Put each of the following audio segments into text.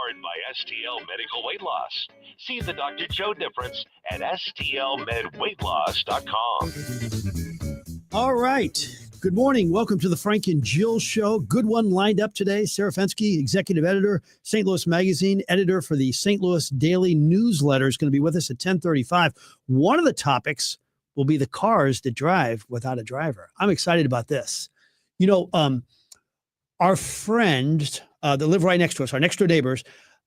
Powered by STL Medical Weight Loss. See the Dr. Joe difference at stlmedweightloss.com. All right. Good morning. Welcome to the Frank and Jill Show. Good one lined up today. Sarah Fenske, executive editor, St. Louis Magazine, editor for the St. Louis Daily Newsletter, is going to be with us at 10:35. One of the topics will be the cars that drive without a driver. I'm excited about this. You know, our friends that live right next to us, our next door neighbors,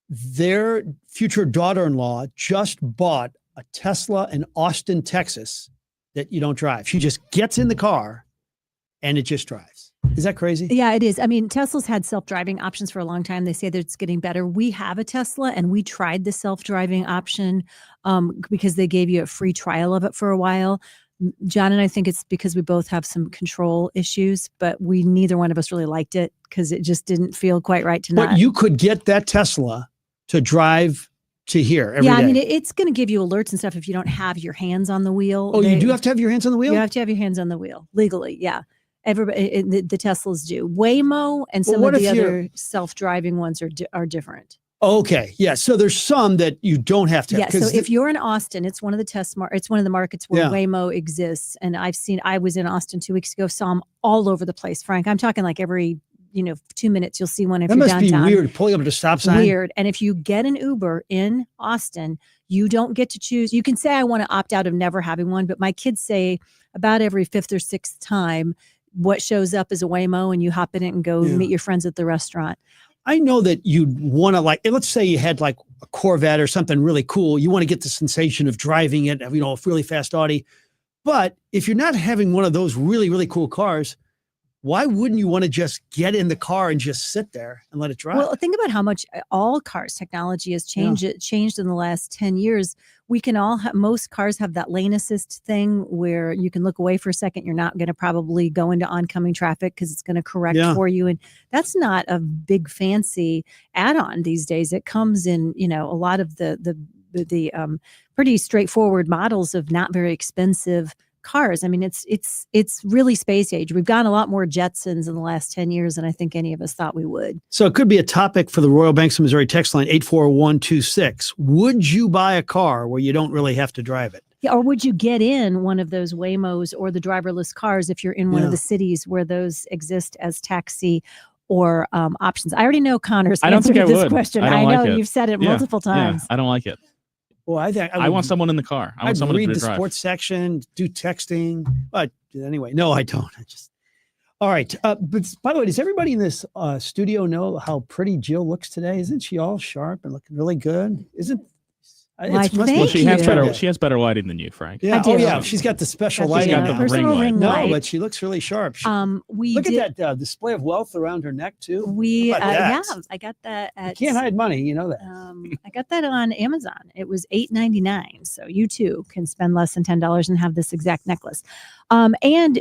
their future daughter-in-law just bought a Tesla in Austin, Texas, that you don't drive. She just gets in the car and it just drives. Is that crazy? Yeah, it is. I mean, Tesla's had self-driving options for a long time. They say that it's getting better. We have a Tesla and we tried the self-driving option because they gave you a free trial of it for a while. John and I think it's because we both have some control issues, but neither one of us really liked it because it just didn't feel quite right to not. But you could get that Tesla to drive to here every day. I mean, it's going to give you alerts and stuff if you don't have your hands on the wheel. Oh, you do have to have your hands on the wheel? You have to have your hands on the wheel legally. Yeah. Everybody, the Teslas do. Waymo and some of the other self-driving ones are different. Okay. Yeah. So there's some that you don't have to have. Yeah. So if you're in Austin, it's one of the it's one of the markets where Waymo exists. And I was in Austin 2 weeks ago, saw them all over the place, Frank. I'm talking like every 2 minutes, you'll see one if you're downtown. That must be weird, pulling up at a stop sign. Weird. And if you get an Uber in Austin, you don't get to choose. You can say, I want to opt out of never having one, but my kids say about every fifth or sixth time, what shows up is a Waymo and you hop in it and go meet your friends at the restaurant. I know that you'd want to, like, let's say you had like a Corvette or something really cool. You want to get the sensation of driving it, a really fast Audi. But if you're not having one of those really, really cool cars, why wouldn't you want to just get in the car and just sit there and let it drive? Well, think about how much all cars technology has changed. It changed in the last 10 years. We can all most cars have that lane assist thing where you can look away for a second. You're not going to probably go into oncoming traffic because it's going to correct for you. And that's not a big fancy add-on these days. It comes in, a lot of the pretty straightforward models of not very expensive cars. I mean, it's really space age. We've gotten a lot more Jetsons in the last 10 years than I think any of us thought we would. So it could be a topic for the Royal Banks of Missouri text line 84126. Would you buy a car where you don't really have to drive it? Yeah, or would you get in one of those Waymos or the driverless cars if you're in one of the cities where those exist as taxi or options? I already know Connor's answer to this question. I know you've said it multiple times. Yeah, I don't like it. Well, I want someone in the car. I want someone to read the drive. Sports section, do texting. But anyway, no, I don't. All right. But by the way, does everybody in this studio know how pretty Jill looks today? Isn't she all sharp and looking really good? She has better lighting than you, Frank. Yeah. Oh, yeah. She's got the special lighting. She's got the ring light. No, but she looks really sharp. Look at that display of wealth around her neck too. I got that. You can't hide money, you know that. I got that on Amazon. It was $8.99. So you too can spend less than $10 and have this exact necklace. And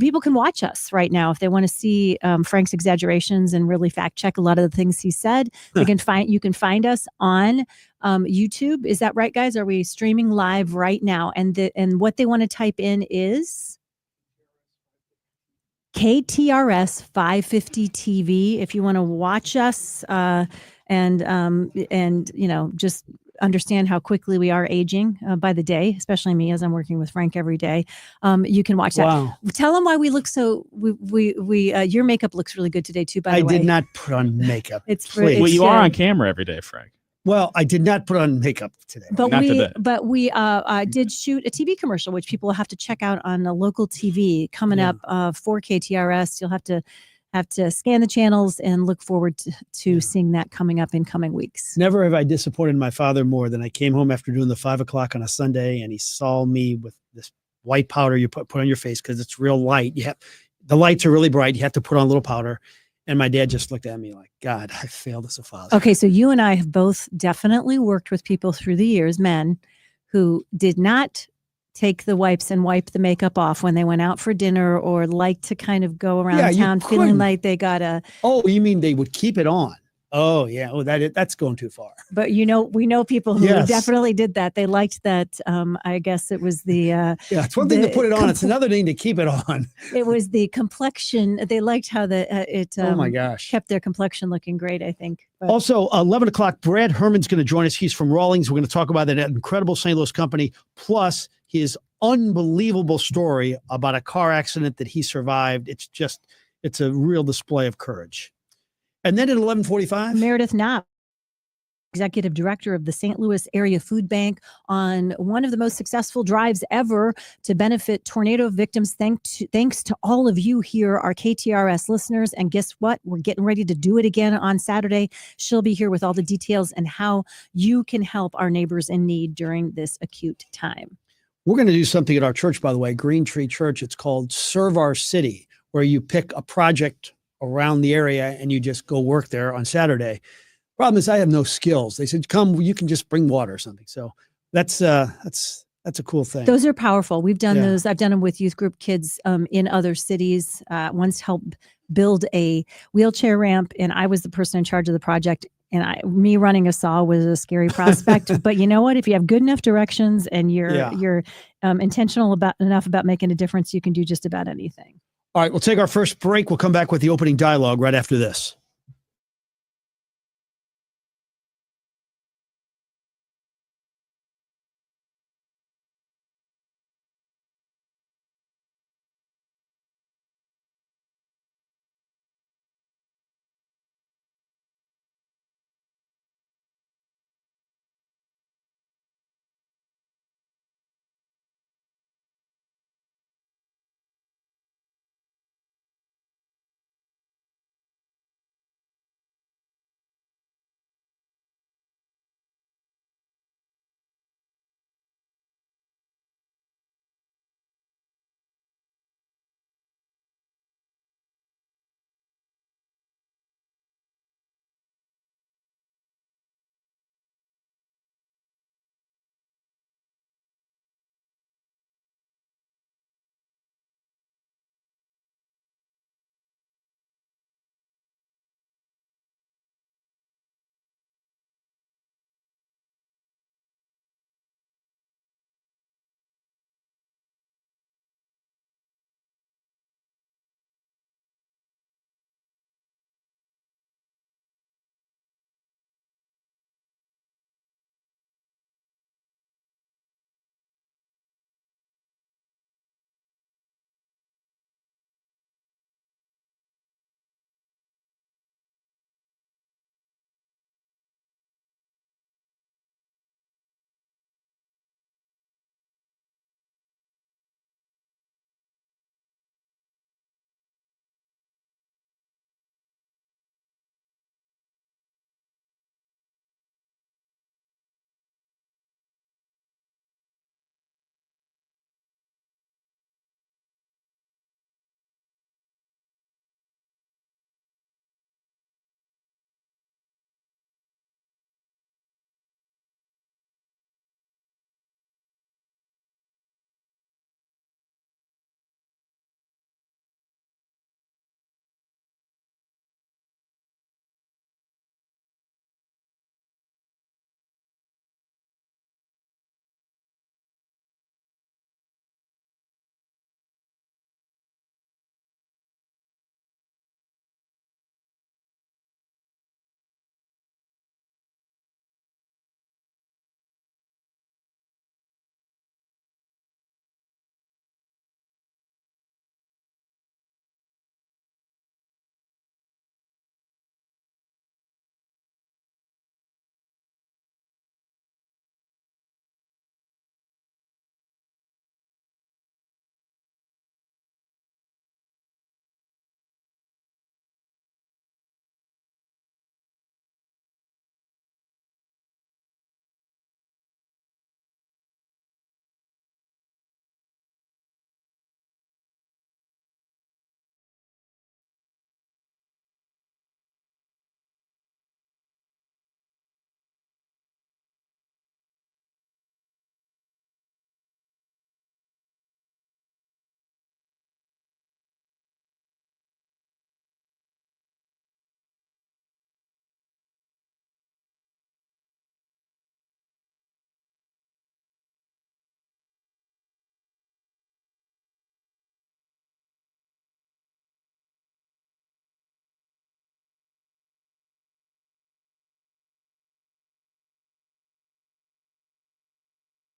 people can watch us right now if they want to see Frank's exaggerations and really fact check a lot of the things he said. You can find us on YouTube. Is that right, guys? Are we streaming live right now? And what they want to type in is KTRS 550 TV. If you want to watch us and just understand how quickly we are aging by the day, especially me as I'm working with Frank every day. You can watch that. Wow. Tell them why we look so. Your makeup looks really good today too. By the way, I did not put on makeup. Well, you are on camera every day, Frank. Well, I did not put on makeup today. But we did shoot a TV commercial, which people will have to check out on a local TV coming up for KTRS. You'll have to scan the channels and look forward to seeing that coming up in coming weeks. Never have I disappointed my father more than I came home after doing the 5 o'clock on a Sunday, and he saw me with this white powder you put on your face because it's real light. The lights are really bright. You have to put on a little powder. And my dad just looked at me like, God, I failed as a father. Okay, so you and I have both definitely worked with people through the years, men, who did not take the wipes and wipe the makeup off when they went out for dinner or like to kind of go around town feeling like they got a... Oh, you mean they would keep it on? Oh yeah. Oh, that's going too far. But we know people who definitely did that. They liked that. I guess it was the yeah. It's one thing to put it on. It's another thing to keep it on. It was the complexion. They liked how it oh my gosh, kept their complexion looking great, I think. But. Also, 11 o'clock, Brad Herman's going to join us. He's from Rawlings. We're going to talk about that incredible St. Louis company, plus his unbelievable story about a car accident that he survived. It's a real display of courage. And then at 11:45, Meredith Knopp, Executive Director of the St. Louis Area Food Bank, on one of the most successful drives ever to benefit tornado victims. Thanks to all of you here, our KTRS listeners. And guess what? We're getting ready to do it again on Saturday. She'll be here with all the details and how you can help our neighbors in need during this acute time. We're going to do something at our church, by the way, Green Tree Church. It's called Serve Our City, where you pick a project around the area and you just go work there on Saturday. Problem is I have no skills. They said, come, you can just bring water or something. So that's a cool thing. Those are powerful. We've done those. I've done them with youth group kids in other cities. Once helped build a wheelchair ramp, and I was the person in charge of the project. And me running a saw was a scary prospect. But you know what? If you have good enough directions and you're intentional enough about making a difference, you can do just about anything. All right, we'll take our first break. We'll come back with the opening dialogue right after this.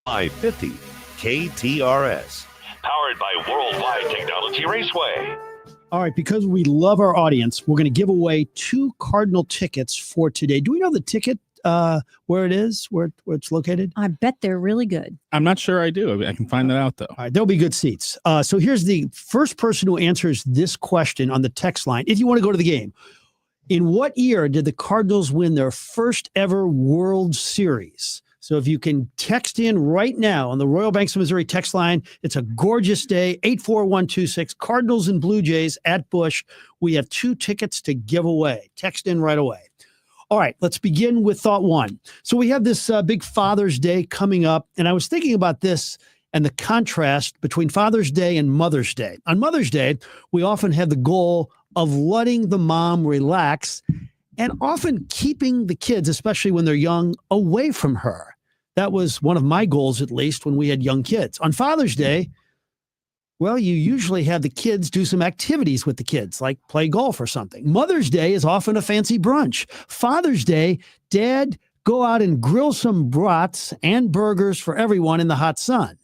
550 KTRS. Powered by Worldwide Technology Raceway. All right, because we love our audience, we're going to give away 2 Cardinal tickets for today. Do we know the ticket where it is, where it's located? I bet they're really good. I'm not sure I do. I can find that out, though. All right, there'll be good seats. So here's the first person who answers this question on the text line, if you want to go to the game. In what year did the Cardinals win their first ever World Series? So if you can text in right now on the Royal Banks of Missouri text line, it's a gorgeous day, 84126, Cardinals and Blue Jays at Busch. We have 2 tickets to give away. Text in right away. All right, let's begin with thought 1. So we have this big Father's Day coming up, and I was thinking about this and the contrast between Father's Day and Mother's Day. On Mother's Day, we often have the goal of letting the mom relax and often keeping the kids, especially when they're young, away from her. That was one of my goals, at least, when we had young kids. On Father's Day, well, you usually have the kids do some activities with the kids, like play golf or something. Mother's Day is often a fancy brunch. Father's Day, Dad, go out and grill some brats and burgers for everyone in the hot sun.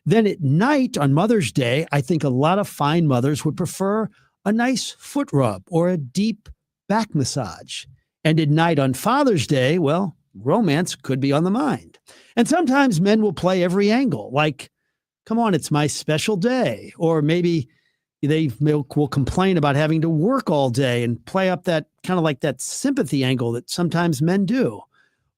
Then at night on Mother's Day, I think a lot of fine mothers would prefer a nice foot rub or a deep back massage. And at night on Father's Day, well, romance could be on the mind. And sometimes men will play every angle, like, come on, it's my special day. Or maybe they will complain about having to work all day and play up that kind of like that sympathy angle that sometimes men do.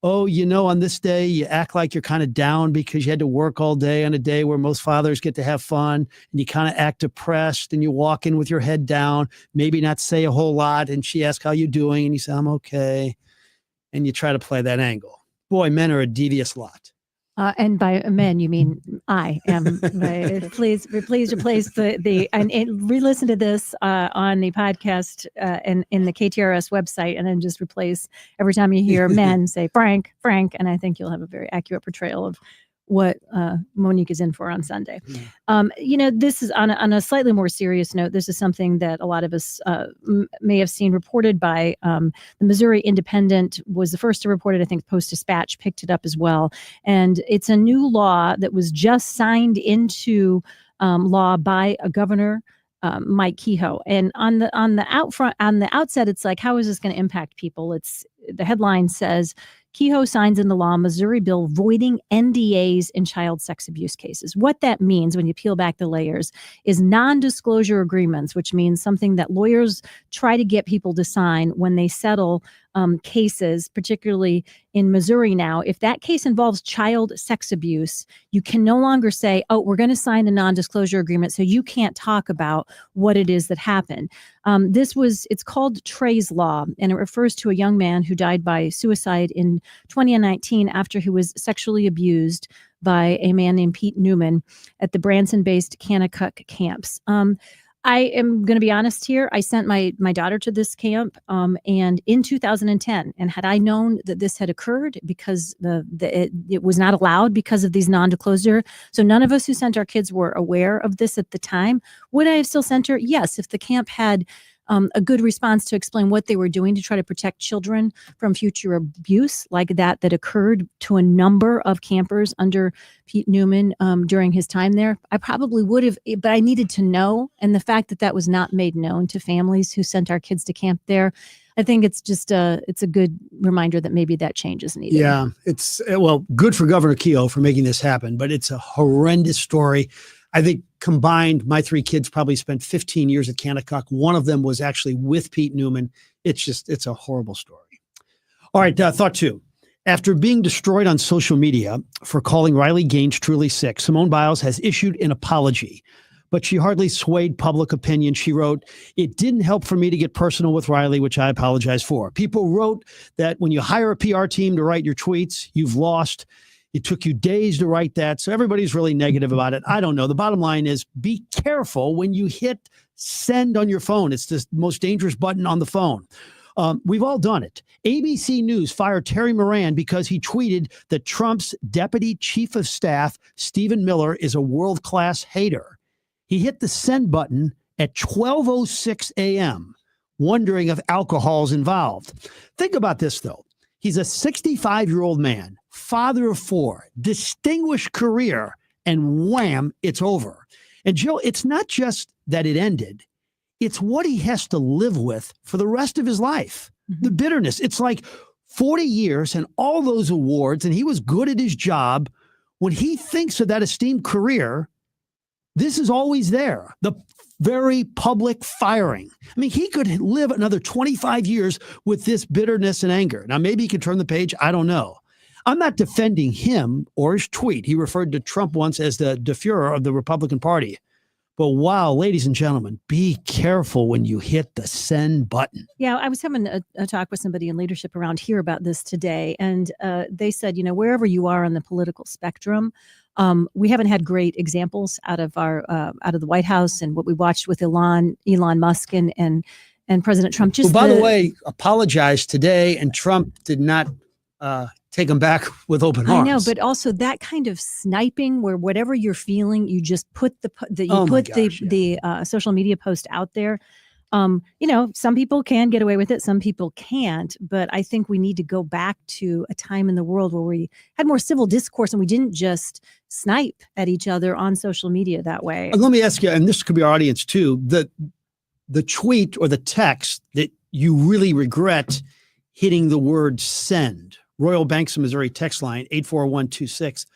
Oh, on this day, you act like you're kind of down because you had to work all day on a day where most fathers get to have fun, and you kind of act depressed and you walk in with your head down, maybe not say a whole lot. And she asks, how you doing? And you say, I'm okay. And you try to play that angle. Boy, men are a devious lot. And by men, you mean I am. Please replace and re-listen to this on the podcast and in the KTRS website, and then just replace every time you hear men say Frank, and I think you'll have a very accurate portrayal of what Monique is in for on Sunday. This is on a slightly more serious note. This is something that a lot of us may have seen reported by the Missouri Independent was the first to report it. I think Post-Dispatch picked it up as well. And it's a new law that was just signed into law by a governor, Mike Kehoe. And on the outset, it's like, how is this going to impact people? The headline says, Kehoe signs in the law Missouri bill voiding NDAs in child sex abuse cases. What that means, when you peel back the layers, is non-disclosure agreements, which means something that lawyers try to get people to sign when they settle cases, particularly in Missouri now. If that case involves child sex abuse, you can no longer say, oh, we're going to sign a non-disclosure agreement, so you can't talk about what it is that happened. It's called Trey's Law, and it refers to a young man who died by suicide in 2019 after he was sexually abused by a man named Pete Newman at the Branson-based Kanakuk camps. I am going to be honest here. I sent my daughter to this camp and in 2010, and had I known that this had occurred, because it was not allowed because of these non-disclosure. So none of us who sent our kids were aware of this at the time. Would I have still sent her? Yes, if the camp had a good response to explain what they were doing to try to protect children from future abuse like that occurred to a number of campers under Pete Newman during his time there. I probably would have, but I needed to know. And the fact that was not made known to families who sent our kids to camp there, I think it's just it's a good reminder that maybe that change is needed. Yeah, it's good for Governor Kehoe for making this happen, but it's a horrendous story. I think combined, my 3 kids probably spent 15 years at Kanakuk. One of them was actually with Pete Newman. It's a horrible story. All right, thought 2. After being destroyed on social media for calling Riley Gaines truly sick, Simone Biles has issued an apology, but she hardly swayed public opinion. She wrote, "It didn't help for me to get personal with Riley, which I apologize for. People wrote that when you hire a PR team to write your tweets, you've lost. It took you days to write that." So everybody's really negative about it. I don't know. The bottom line is, be careful when you hit send on your phone. It's the most dangerous button on the phone. We've all done it. ABC News fired Terry Moran because he tweeted that Trump's deputy chief of staff, Stephen Miller, is a world-class hater. He hit the send button at 12:06 a.m., wondering if alcohol's involved. Think about this, though. He's a 65-year-old man, father of four, distinguished career, and wham, it's over. And Jill, it's not just that it ended. It's what he has to live with for the rest of his life. Mm-hmm. The bitterness. It's like 40 years and all those awards, and he was good at his job. When he thinks of that esteemed career, this is always there. The very public firing. I mean, he could live another 25 years with this bitterness and anger. Now, maybe he could turn the page. I don't know. I'm not defending him or his tweet. He referred to Trump once as the De Fuhrer of the Republican Party. But wow, ladies and gentlemen, be careful when you hit the send button. Yeah, I was having a talk with somebody in leadership around here about this today. And they said, wherever you are on the political spectrum, we haven't had great examples out of the White House and what we watched with Elon Musk and President Trump. Just by the way, apologized today, and Trump did not take him back with open arms. I know, but also that kind of sniping where whatever you're feeling, you just put the social media post out there. Some people can get away with it, some people can't. But I think we need to go back to a time in the world where we had more civil discourse and we didn't just snipe at each other on social media that way. Let me ask you, and this could be our audience too, the tweet or the text that you really regret hitting the word send. Royal Banks of Missouri text line 84126.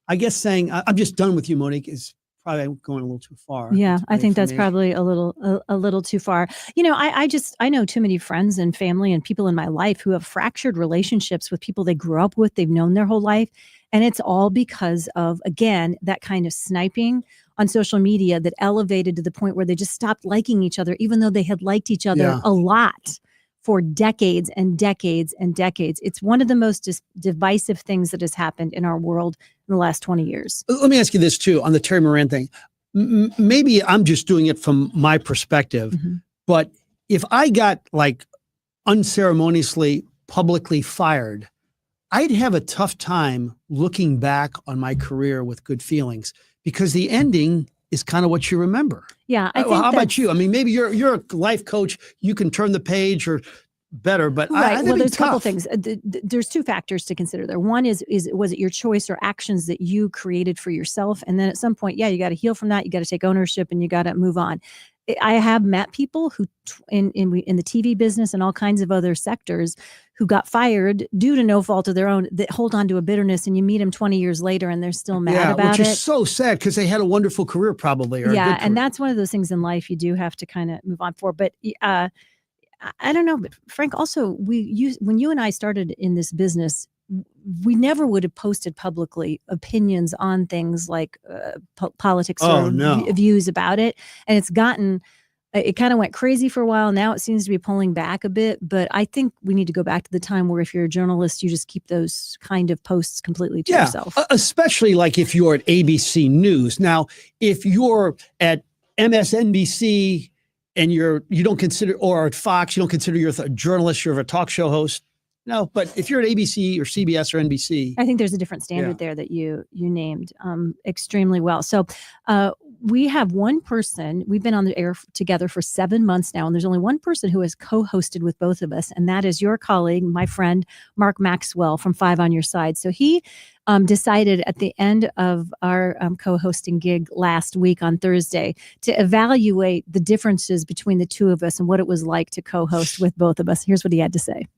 I guess saying I'm just done with you, Monique, is probably going a little too far. Yeah, I think that's probably a little too far. I know too many friends and family and people in my life who have fractured relationships with people they grew up with, they've known their whole life. And it's all because of, again, that kind of sniping on social media that elevated to the point where they just stopped liking each other, even though they had liked each other a lot for decades and decades and decades. It's one of the most divisive things that has happened in our world in the last 20 years. Let me ask you this too, on the Terry Moran thing. Maybe I'm just doing it from my perspective, but if I got unceremoniously publicly fired, I'd have a tough time looking back on my career with good feelings, because the ending is kind of what you remember. Yeah. I think how about you? I mean, maybe you're a life coach. You can turn the page or better, but right. Well, there's a couple things. There's two factors to consider there. One is was it your choice or actions that you created for yourself? And then at some point, you got to heal from that. You got to take ownership and you got to move on. I have met people who in the TV business and all kinds of other sectors who got fired due to no fault of their own, that hold on to a bitterness, and you meet them 20 years later and they're still mad about it. Which is so sad, because they had a wonderful career probably. And that's one of those things in life you do have to kind of move on for. But I don't know, but Frank, also when you and I started in this business, we never would have posted publicly opinions on things like politics or views about it. And it kind of went crazy for a while. Now it seems to be pulling back a bit, but I think we need to go back to the time where if you're a journalist, you just keep those kind of posts completely to yourself. Especially like if you're at ABC News. Now, if you're at MSNBC and you don't consider, or at Fox, you don't consider you're a journalist, you're a talk show host. No, but if you're at ABC or CBS or NBC. I think there's a different standard there that you named extremely well. So we have one person, we've been on the air together for 7 months now, and there's only one person who has co-hosted with both of us, and that is your colleague, my friend, Mark Maxwell from 5 on Your Side. So he decided at the end of our co-hosting gig last week on Thursday to evaluate the differences between the two of us and what it was like to co-host with both of us. Here's what he had to say.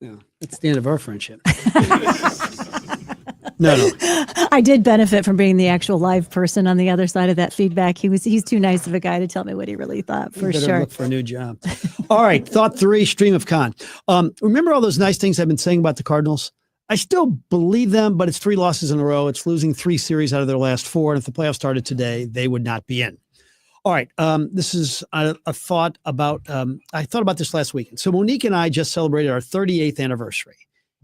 Yeah, it's the end of our friendship. No. I did benefit from being the actual live person on the other side of that feedback. He's too nice of a guy to tell me what he really thought, for sure. Look for a new job. All right, thought 3, stream of con. Remember all those nice things I've been saying about the Cardinals? I still believe them, but it's 3 losses in a row. It's losing 3 series out of their last 4. And if the playoffs started today, they would not be in. All right. This is a thought about, I thought about this last weekend. So Monique and I just celebrated our 38th anniversary.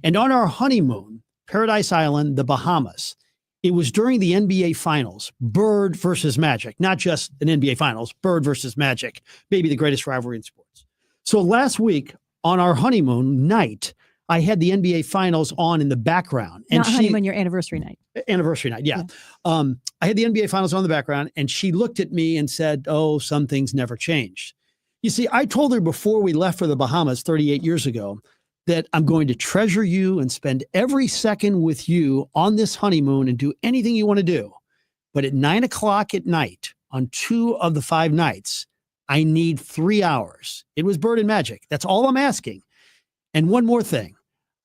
And on our honeymoon, Paradise Island, the Bahamas, It was during the NBA Finals, Bird versus Magic, not just an NBA Finals, Bird versus Magic, maybe the greatest rivalry in sports. So last week on our honeymoon night, I had the NBA Finals on in the background. And not honeymoon, your anniversary night. Anniversary night, yeah. I had the NBA Finals on in the background, and she looked at me and said, "Oh, some things never change." You see, I told her before we left for the Bahamas 38 years ago that I'm going to treasure you and spend every second with you on this honeymoon and do anything you want to do. But at 9:00 at night on 2 of the 5 nights, I need 3 hours. It was Bird and Magic. That's all I'm asking. And one more thing.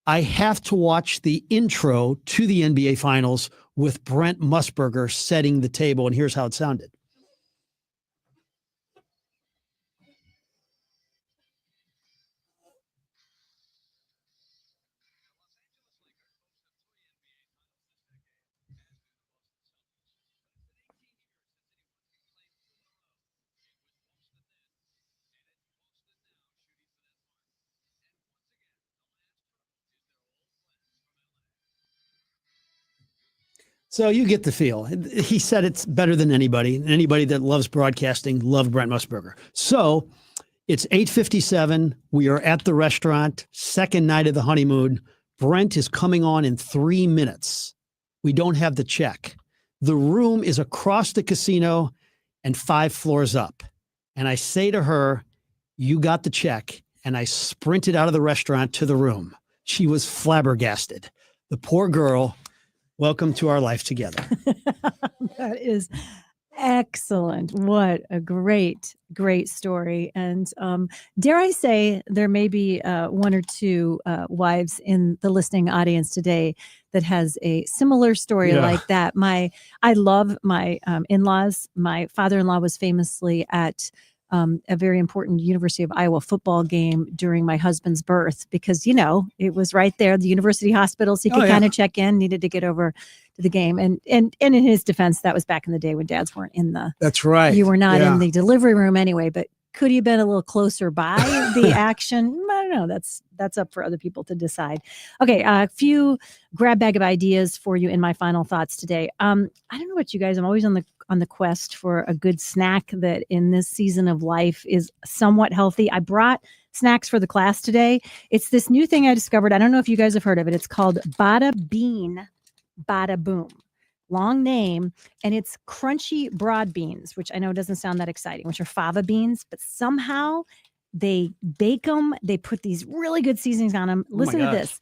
I have to watch the intro to the NBA Finals with Brent Musburger setting the table. And here's how it sounded. So you get the feel. He said it's better than anybody. Anybody that loves broadcasting loved Brent Musburger. So it's 8:57. We are at the restaurant, second night of the honeymoon. Brent is coming on in 3 minutes. We don't have the check. The room is across the casino and 5 floors up. And I say to her, "You got the check." And I sprinted out of the restaurant to the room. She was flabbergasted. The poor girl. Welcome to our life together. That is excellent. What a great, great story. And dare I say, there may be 1 or 2 wives in the listening audience today that has a similar story like that. I love my in-laws. My father-in-law was famously at a very important University of Iowa football game during my husband's birth because, it was right there, the university hospital, so he could kind of check in, needed to get over to the game. And in his defense, that was back in the day when dads weren't in the... That's right. You were not in the delivery room anyway, but could he have been a little closer by the action? I don't know. That's up for other people to decide. Okay, a few grab bag of ideas for you in my final thoughts today. I don't know about you guys. I'm always on the quest for a good snack that in this season of life is somewhat healthy. I brought snacks for the class today. It's this new thing I discovered. I don't know if you guys have heard of it. It's called Bada Bean, Bada Boom. Long name, and it's crunchy broad beans, which I know doesn't sound that exciting, which are fava beans, but somehow they bake them. They put these really good seasonings on them. Listen to this.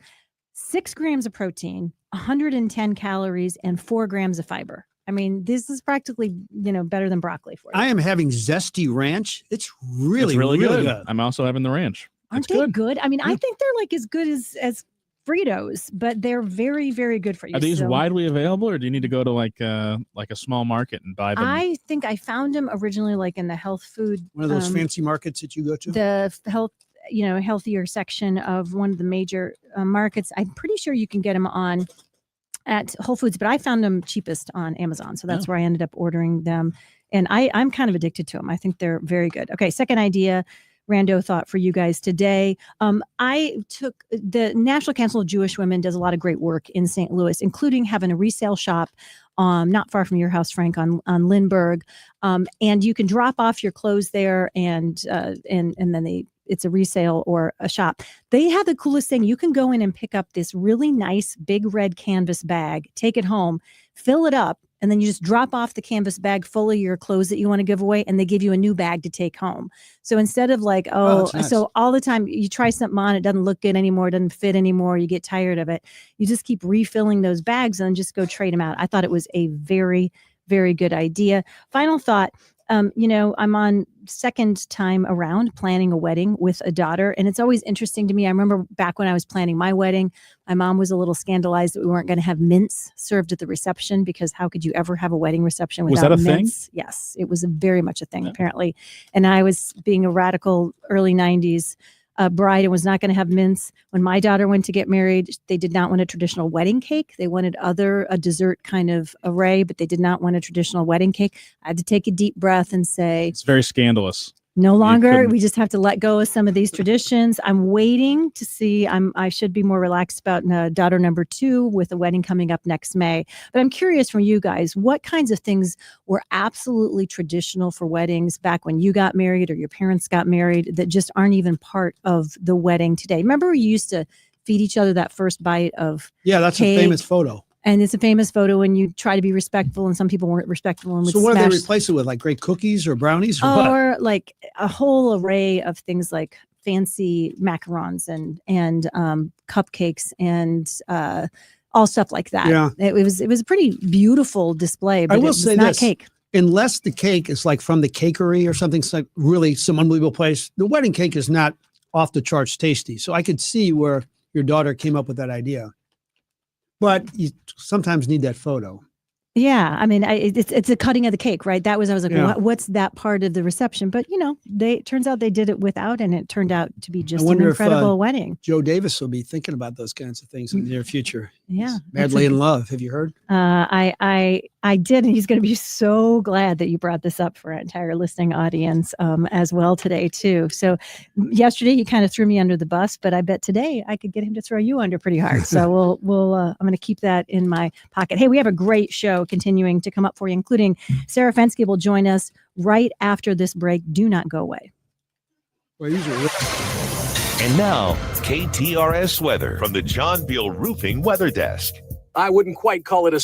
6 grams of protein, 110 calories, and 4 grams of fiber. I mean, this is practically, better than broccoli for you. I am having zesty ranch. It's really good. I'm also having the ranch. Aren't they good? I mean, I think they're like as good as Fritos, but they're very, very good for you. Are these widely available, or do you need to go to like a small market and buy them? I think I found them originally like in the health food. One of those fancy markets that you go to? The health, healthier section of one of the major markets. I'm pretty sure you can get them on at Whole Foods, but I found them cheapest on Amazon. So that's where I ended up ordering them. And I'm kind of addicted to them. I think they're very good. Okay, second idea. Rando thought for you guys today. I took the National Council of Jewish Women does a lot of great work in St. Louis, including having a resale shop not far from your house, Frank, on Lindbergh. And you can drop off your clothes there and then it's a resale or a shop. They have the coolest thing. You can go in and pick up this really nice big red canvas bag, take it home, fill it up, and then you just drop off the canvas bag full of your clothes that you want to give away, and they give you a new bag to take home. So instead of like, nice. So all the time you try something on, it doesn't look good anymore, it doesn't fit anymore, you get tired of it. You just keep refilling those bags and just go trade them out. I thought it was a very, very good idea. Final thought. I'm on second time around planning a wedding with a daughter, and it's always interesting to me. I remember back when I was planning my wedding, my mom was a little scandalized that we weren't going to have mince served at the reception, because how could you ever have a wedding reception without mince? Was that a thing? Yes, it was very much a thing, apparently. And I was being a radical early 90s bride and was not going to have mince. When my daughter went to get married, they did not want a traditional wedding cake. They wanted a dessert kind of array, but they did not want a traditional wedding cake. I had to take a deep breath and say, it's very scandalous. No longer. couldn't- We just have to let go of some of these traditions. I'm waiting to see. I should be more relaxed about daughter number 2 with a wedding coming up next May. But I'm curious from you guys, what kinds of things were absolutely traditional for weddings back when you got married or your parents got married that just aren't even part of the wedding today? Remember, you used to feed each other that first bite of Yeah, that's cake, a famous photo. and it's a famous photo, and you try to be respectful, and some people weren't respectful and would So what do they smash replace it with? Like great cookies or brownies or what? or like a whole array of things like fancy macarons and cupcakes and all stuff like that. Yeah. It was a pretty beautiful display, but will it was say not this. cake. Unless the cake is like from the cakery or something, it's like really some unbelievable place. The wedding cake is not off the charts tasty. So I could see where your daughter came up with that idea. But you sometimes need that photo. Yeah, I mean, it's a cutting of the cake, right? I was like, Yeah. what's that part of the reception? But it turns out they did it without, and it turned out to be just an wonder if, incredible wedding. Joe Davis will be thinking about those kinds of things in the near future. Yeah, He's madly in love. Have you heard? I did, and he's going to be so glad that you brought this up for our entire listening audience as well today too. So yesterday you kind of threw me under the bus, but I bet today I could get him to throw you under pretty hard. So we'll I'm going to keep that in my pocket. Hey, we have a great show continuing to come up for you, including Sarah Fenske will join us right after this break. Do not go away. Well, usually. And now, KTRS weather from the John Beal Roofing Weather Desk. I wouldn't quite call it a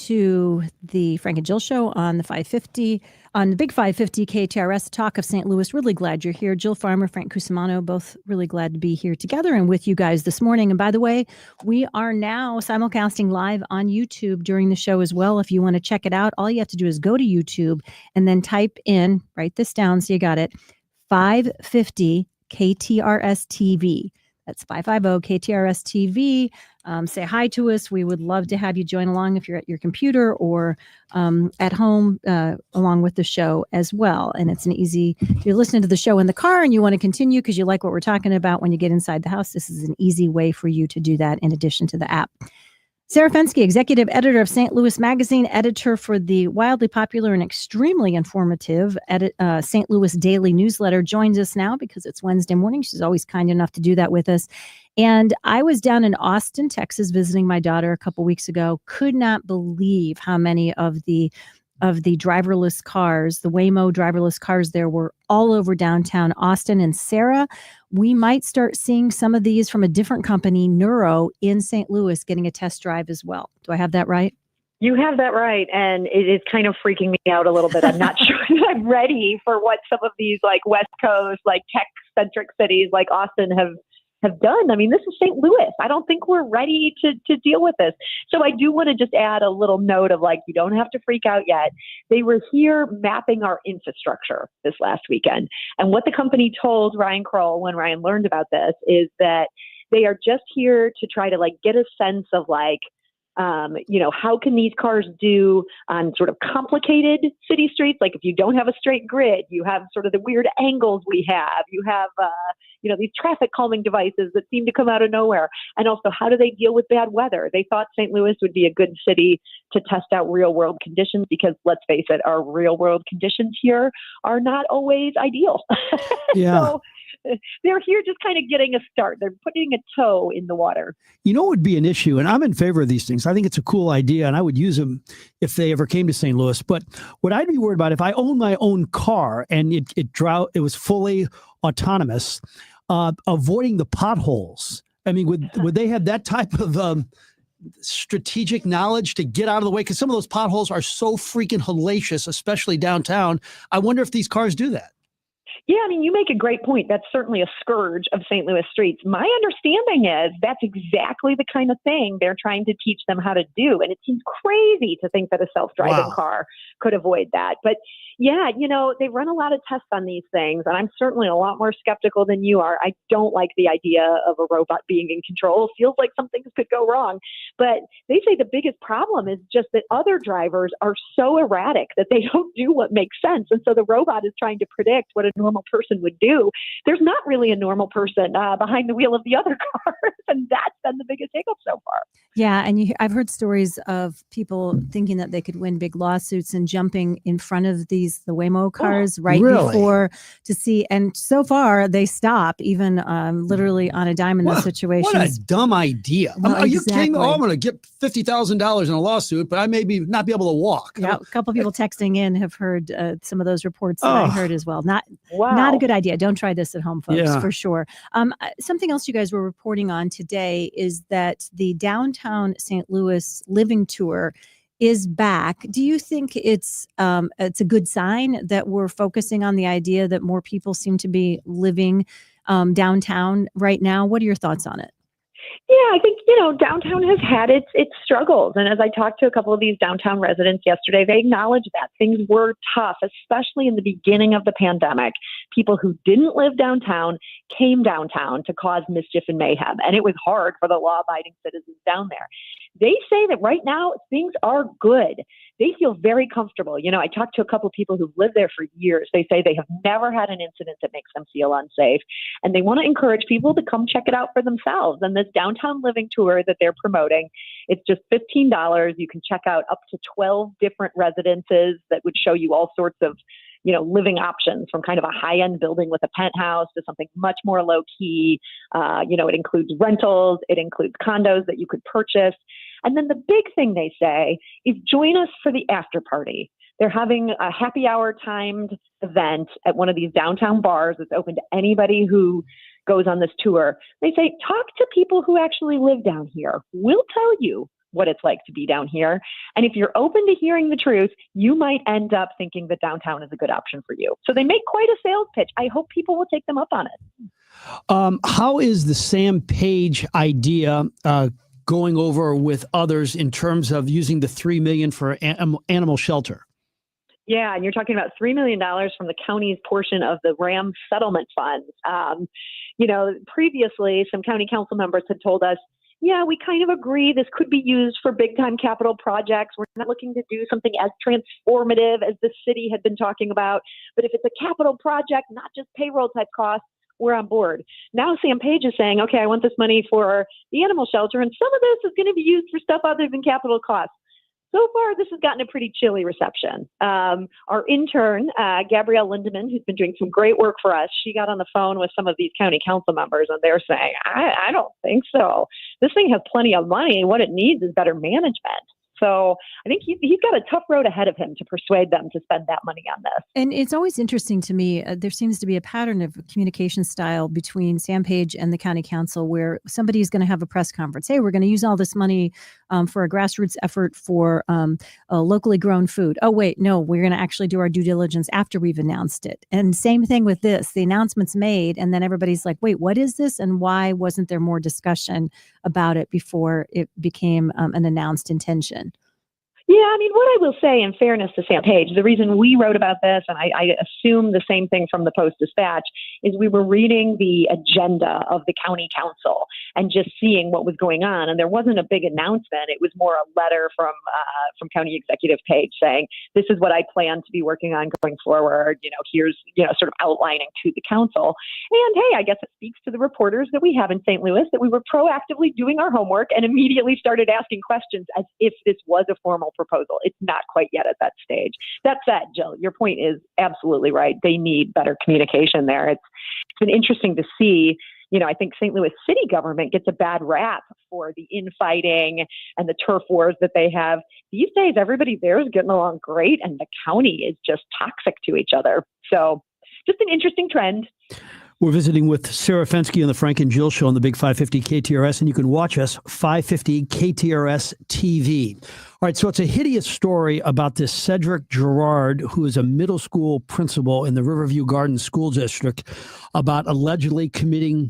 to the Frank and Jill Show on the 550, on the Big 550 KTRS Talk of St. Louis. Really glad you're here. Jill Farmer, Frank Cusimano, both really glad to be here together and with you guys this morning. And by the way, we are now simulcasting live on YouTube during the show as well. If you want to check it out, all you have to do is go to YouTube and then type in, write this down so you got it, 550 KTRS TV. That's 550 KTRS TV. Say hi to us. We would love to have you join along if you're at your computer or at home along with the show as well. And it's an easy, if you're listening to the show in the car and you want to continue because you like what we're talking about when you get inside the house, this is an easy way for you to do that in addition to the app. Sarah Fenske, executive editor of St. Louis Magazine, editor for the wildly popular and extremely informative St. Louis Daily newsletter, joins us now because it's Wednesday morning. She's always kind enough to do that with us. And I was down in Austin, Texas, visiting my daughter a couple weeks ago. Could not believe how many of the driverless cars, the Waymo driverless cars there were all over downtown Austin. And Sarah, we might start seeing some of these from a different company, Nuro, in St. Louis getting a test drive as well. Do I have that right? You have that right. And it is kind of freaking me out a little bit. I'm not sure that I'm ready for what some of these like West Coast, like tech-centric cities like Austin have done. I mean, this is St. Louis. I don't think we're ready to deal with this. So I do want to just add a little note of like, you don't have to freak out yet. They were here mapping our infrastructure this last weekend. And what the company told Ryan Kroll when Ryan learned about this is that they are just here to try to like get a sense of like, how can these cars do on sort of complicated city streets? Like if you don't have a straight grid, you have sort of the weird angles we have. You have, these traffic calming devices that seem to come out of nowhere. And also, how do they deal with bad weather? They thought St. Louis would be a good city to test out real world conditions because, let's face it, our real world conditions here are not always ideal. Yeah. So they're here just kind of getting a start. They're putting a toe in the water. You know what would be an issue, and I'm in favor of these things. I think it's a cool idea, and I would use them if they ever came to St. Louis. But what I'd be worried about if I owned my own car and it was fully autonomous, avoiding the potholes. I mean, would they have that type of strategic knowledge to get out of the way? Because some of those potholes are so freaking hellacious, especially downtown. I wonder if these cars do that. Yeah, I mean, you make a great point. That's certainly a scourge of St. Louis streets. My understanding is that's exactly the kind of thing they're trying to teach them how to do. And it seems crazy to think that a self-driving car could avoid that. But yeah, they run a lot of tests on these things, and I'm certainly a lot more skeptical than you are. I don't like the idea of a robot being in control. It feels like some things could go wrong. But they say the biggest problem is just that other drivers are so erratic that they don't do what makes sense. And so the robot is trying to predict what a normal person would do. There's not really a normal person behind the wheel of the other cars, and that's been the biggest hiccup so far. Yeah, and I've heard stories of people thinking that they could win big lawsuits and jumping in front of the Waymo cars before to see. And so far, they stop, even literally on a dime in those situations. What a dumb idea. Well, are you kidding me? exactly. Oh, I'm going to get $50,000 in a lawsuit, but I may not be able to walk. Yeah, a couple of people texting in have heard some of those reports that I heard as well. Not a good idea. Don't try this at home, folks, for sure. Something else you guys were reporting on today is that the downtown St. Louis living tour is back. Do you think it's a good sign that we're focusing on the idea that more people seem to be living downtown right now? What are your thoughts on it? Yeah, I think, downtown has had its struggles. And as I talked to a couple of these downtown residents yesterday, they acknowledged that things were tough, especially in the beginning of the pandemic. People who didn't live downtown came downtown to cause mischief and mayhem. And it was hard for the law-abiding citizens down there. They say that right now things are good. They feel very comfortable. I talked to a couple of people who've lived there for years. They say they have never had an incident that makes them feel unsafe. And they want to encourage people to come check it out for themselves. And this downtown living tour that they're promoting, it's just $15. You can check out up to 12 different residences that would show you all sorts of living options, from kind of a high-end building with a penthouse to something much more low-key. It includes rentals. It includes condos that you could purchase. And then the big thing they say is join us for the after party. They're having a happy hour timed event at one of these downtown bars that's open to anybody who goes on this tour. They say, talk to people who actually live down here. We'll tell you what it's like to be down here. And if you're open to hearing the truth, you might end up thinking that downtown is a good option for you. So they make quite a sales pitch. I hope people will take them up on it. How is the Sam Page idea going over with others in terms of using the $3 million for animal shelter? Yeah, and you're talking about $3 million from the county's portion of the RAM settlement funds. Previously, some county council members had told us, yeah, we kind of agree this could be used for big-time capital projects. We're not looking to do something as transformative as the city had been talking about. But if it's a capital project, not just payroll-type costs, we're on board. Now Sam Page is saying, okay, I want this money for the animal shelter, and some of this is going to be used for stuff other than capital costs. So far, this has gotten a pretty chilly reception. Our intern, Gabrielle Lindemann, who's been doing some great work for us, she got on the phone with some of these county council members, and they're saying, I don't think so. This thing has plenty of money. What it needs is better management. So I think he's got a tough road ahead of him to persuade them to spend that money on this. And it's always interesting to me. There seems to be a pattern of communication style between Sam Page and the county council where somebody is going to have a press conference. Hey, we're going to use all this money for a grassroots effort for a locally grown food. Oh, wait, no, we're going to actually do our due diligence after we've announced it. And same thing with this. The announcement's made, and then everybody's like, wait, what is this? And why wasn't there more discussion about it before it became an announced intention? Yeah, I mean, what I will say in fairness to Sam Page, the reason we wrote about this, and I assume the same thing from the Post-Dispatch, is we were reading the agenda of the county council and just seeing what was going on. And there wasn't a big announcement. It was more a letter from County Executive Page saying, this is what I plan to be working on going forward. Here's, sort of outlining to the council. And hey, I guess it speaks to the reporters that we have in St. Louis that we were proactively doing our homework and immediately started asking questions as if this was a formal proposal. It's not quite yet at that stage. That said, Jill, your point is absolutely right. They need better communication there. It's been interesting to see. I think St. Louis city government gets a bad rap for the infighting and the turf wars that they have. These days, everybody there is getting along great, and the county is just toxic to each other. So just an interesting trend. We're visiting with Sarah Fenske on the Frank and Jill Show on the Big 550 KTRS, and you can watch us 550 KTRS TV. All right, so it's a hideous story about this Cedric Gerard, who is a middle school principal in the Riverview Gardens School District, about allegedly committing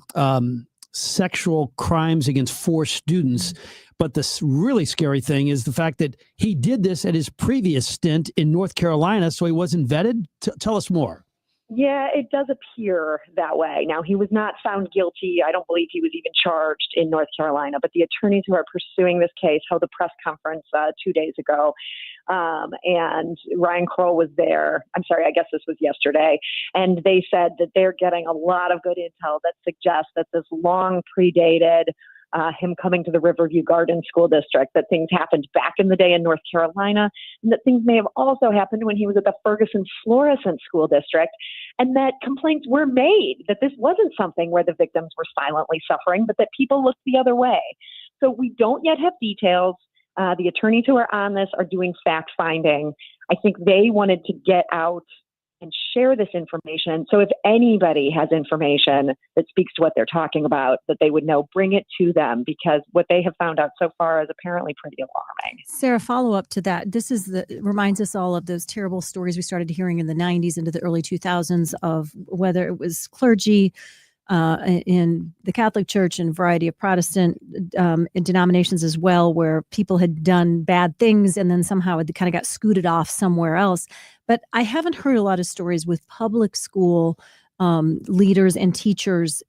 sexual crimes against 4 students. But the really scary thing is the fact that he did this at his previous stint in North Carolina, so he wasn't vetted. Tell us more. Yeah, it does appear that way. Now, he was not found guilty. I don't believe he was even charged in North Carolina, but the attorneys who are pursuing this case held a press conference 2 days ago. And Ryan Kroll was there. I'm sorry, I guess this was yesterday. And they said that they're getting a lot of good intel that suggests that this long predated him coming to the Riverview Gardens School District, that things happened back in the day in North Carolina, and that things may have also happened when he was at the Ferguson-Florissant School District, and that complaints were made that this wasn't something where the victims were silently suffering, but that people looked the other way. So we don't yet have details. The attorneys who are on this are doing fact-finding. I think they wanted to get out and share this information. So if anybody has information that speaks to what they're talking about, that they would know, bring it to them, because what they have found out so far is apparently pretty alarming. Sarah, follow up to that. This is reminds us all of those terrible stories we started hearing in the 90s into the early 2000s of whether it was clergy in the Catholic Church and a variety of Protestant denominations as well, where people had done bad things and then somehow it kind of got scooted off somewhere else. But I haven't heard a lot of stories with public school leaders and teachers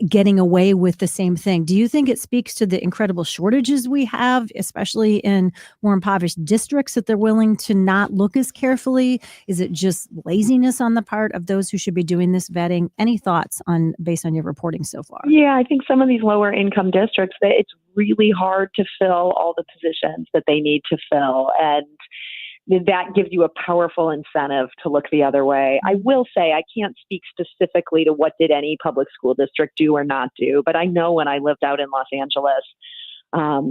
getting away with the same thing. Do you think it speaks to the incredible shortages we have, especially in more impoverished districts, that they're willing to not look as carefully? Is it just laziness on the part of those who should be doing this vetting? Any thoughts based on your reporting so far? Yeah, I think some of these lower income districts, it's really hard to fill all the positions that they need to fill. And that gives you a powerful incentive to look the other way. I will say I can't speak specifically to what did any public school district do or not do, but I know when I lived out in Los Angeles,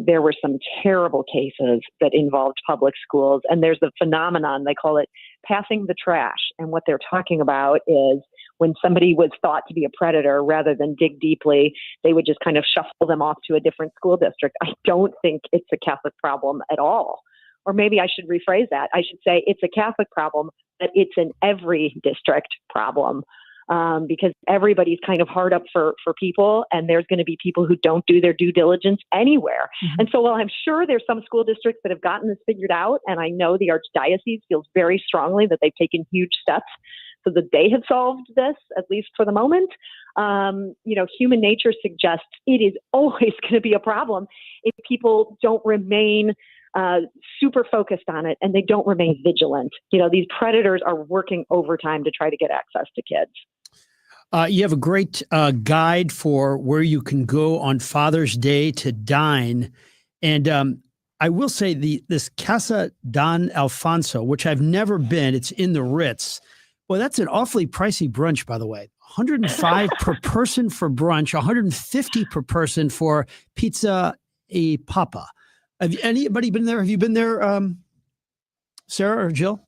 there were some terrible cases that involved public schools. And there's the phenomenon, they call it passing the trash. And what they're talking about is when somebody was thought to be a predator, rather than dig deeply, they would just kind of shuffle them off to a different school district. I don't think it's a Catholic problem at all. Or maybe I should rephrase that. I should say it's a Catholic problem, but it's an every district problem. Because everybody's kind of hard up for people, and there's going to be people who don't do their due diligence anywhere. Mm-hmm. And so while I'm sure there's some school districts that have gotten this figured out, and I know the Archdiocese feels very strongly that they've taken huge steps so that they have solved this, at least for the moment, human nature suggests it is always going to be a problem if people don't remain super focused on it and they don't remain vigilant. These predators are working overtime to try to get access to kids. You have a great guide for where you can go on Father's Day to dine. And I will say this Casa Don Alfonso, which I've never been, it's in the Ritz. Well, that's an awfully pricey brunch, by the way. 105 per person for brunch, 150 per person for pizza e papa. Have anybody been there? Have you been there, Sarah or Jill?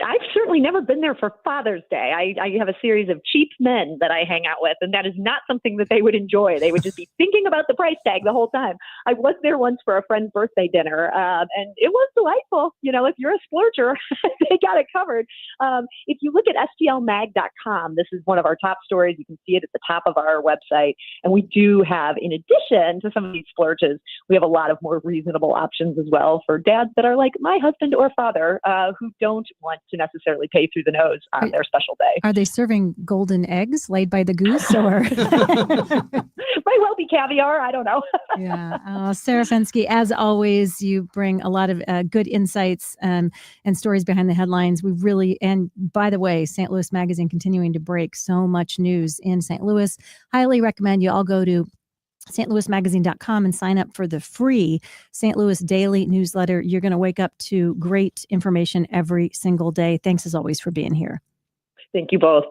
I've certainly never been there for Father's Day. I have a series of cheap men that I hang out with, and that is not something that they would enjoy. They would just be thinking about the price tag the whole time. I was there once for a friend's birthday dinner, and it was delightful. If you're a splurger, they got it covered. If you look at stlmag.com, this is one of our top stories. You can see it at the top of our website. And we do have, in addition to some of these splurges, we have a lot of more reasonable options as well for dads that are like my husband or father, who don't want to necessarily pay through the nose on their special day. Are they serving golden eggs laid by the goose, or might well be caviar? I don't know. Yeah. Sarah Fenske, as always, you bring a lot of good insights and stories behind the headlines. And by the way, St. Louis Magazine continuing to break so much news in St. Louis. Highly recommend you all go to stlouismagazine.com and sign up for the free St. Louis Daily newsletter. You're going to wake up to great information every single day. Thanks as always for being here. Thank you both.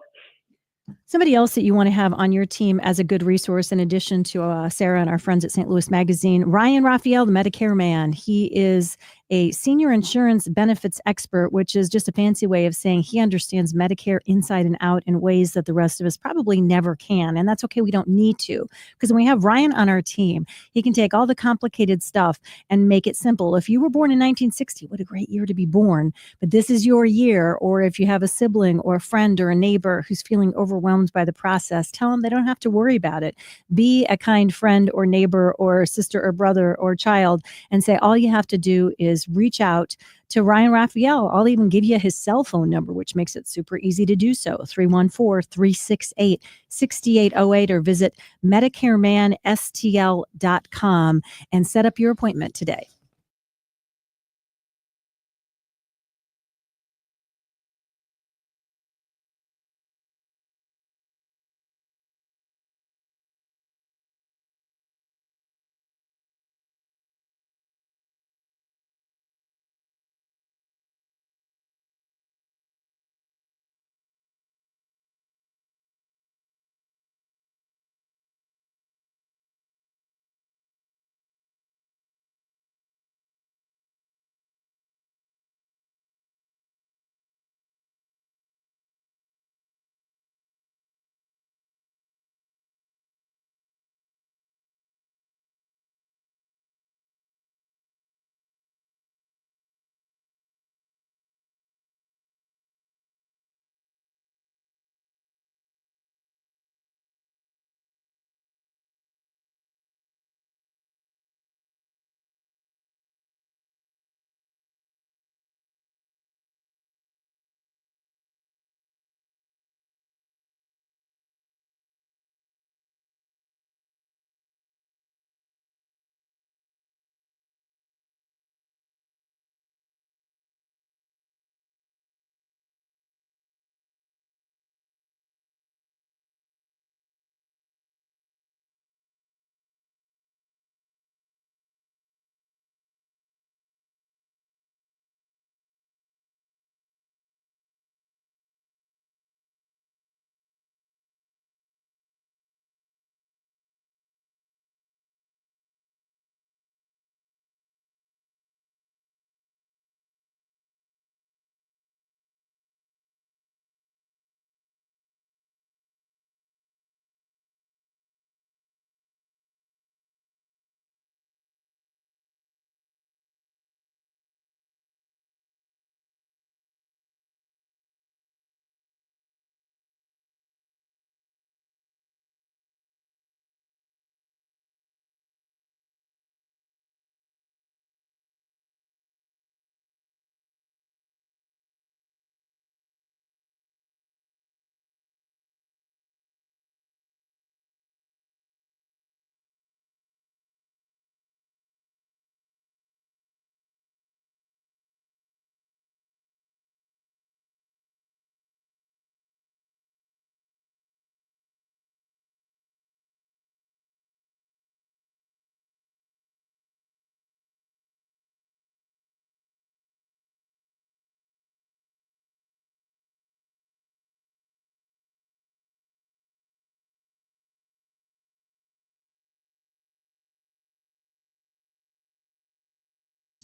Somebody else that you want to have on your team as a good resource, in addition to Sarah and our friends at St. Louis Magazine, Ryan Raphael, the Medicare man. He is a senior insurance benefits expert, which is just a fancy way of saying he understands Medicare inside and out in ways that the rest of us probably never can. And that's okay. We don't need to, because when we have Ryan on our team, he can take all the complicated stuff and make it simple. If you were born in 1960, what a great year to be born. But this is your year. Or if you have a sibling or a friend or a neighbor who's feeling overwhelmed by the process, tell them they don't have to worry about it. Be a kind friend or neighbor or sister or brother or child and say all you have to do is reach out to Ryan Raphael. I'll even give you his cell phone number, which makes it super easy to do so. 314-368-6808, or visit MedicareManSTL.com and set up your appointment today.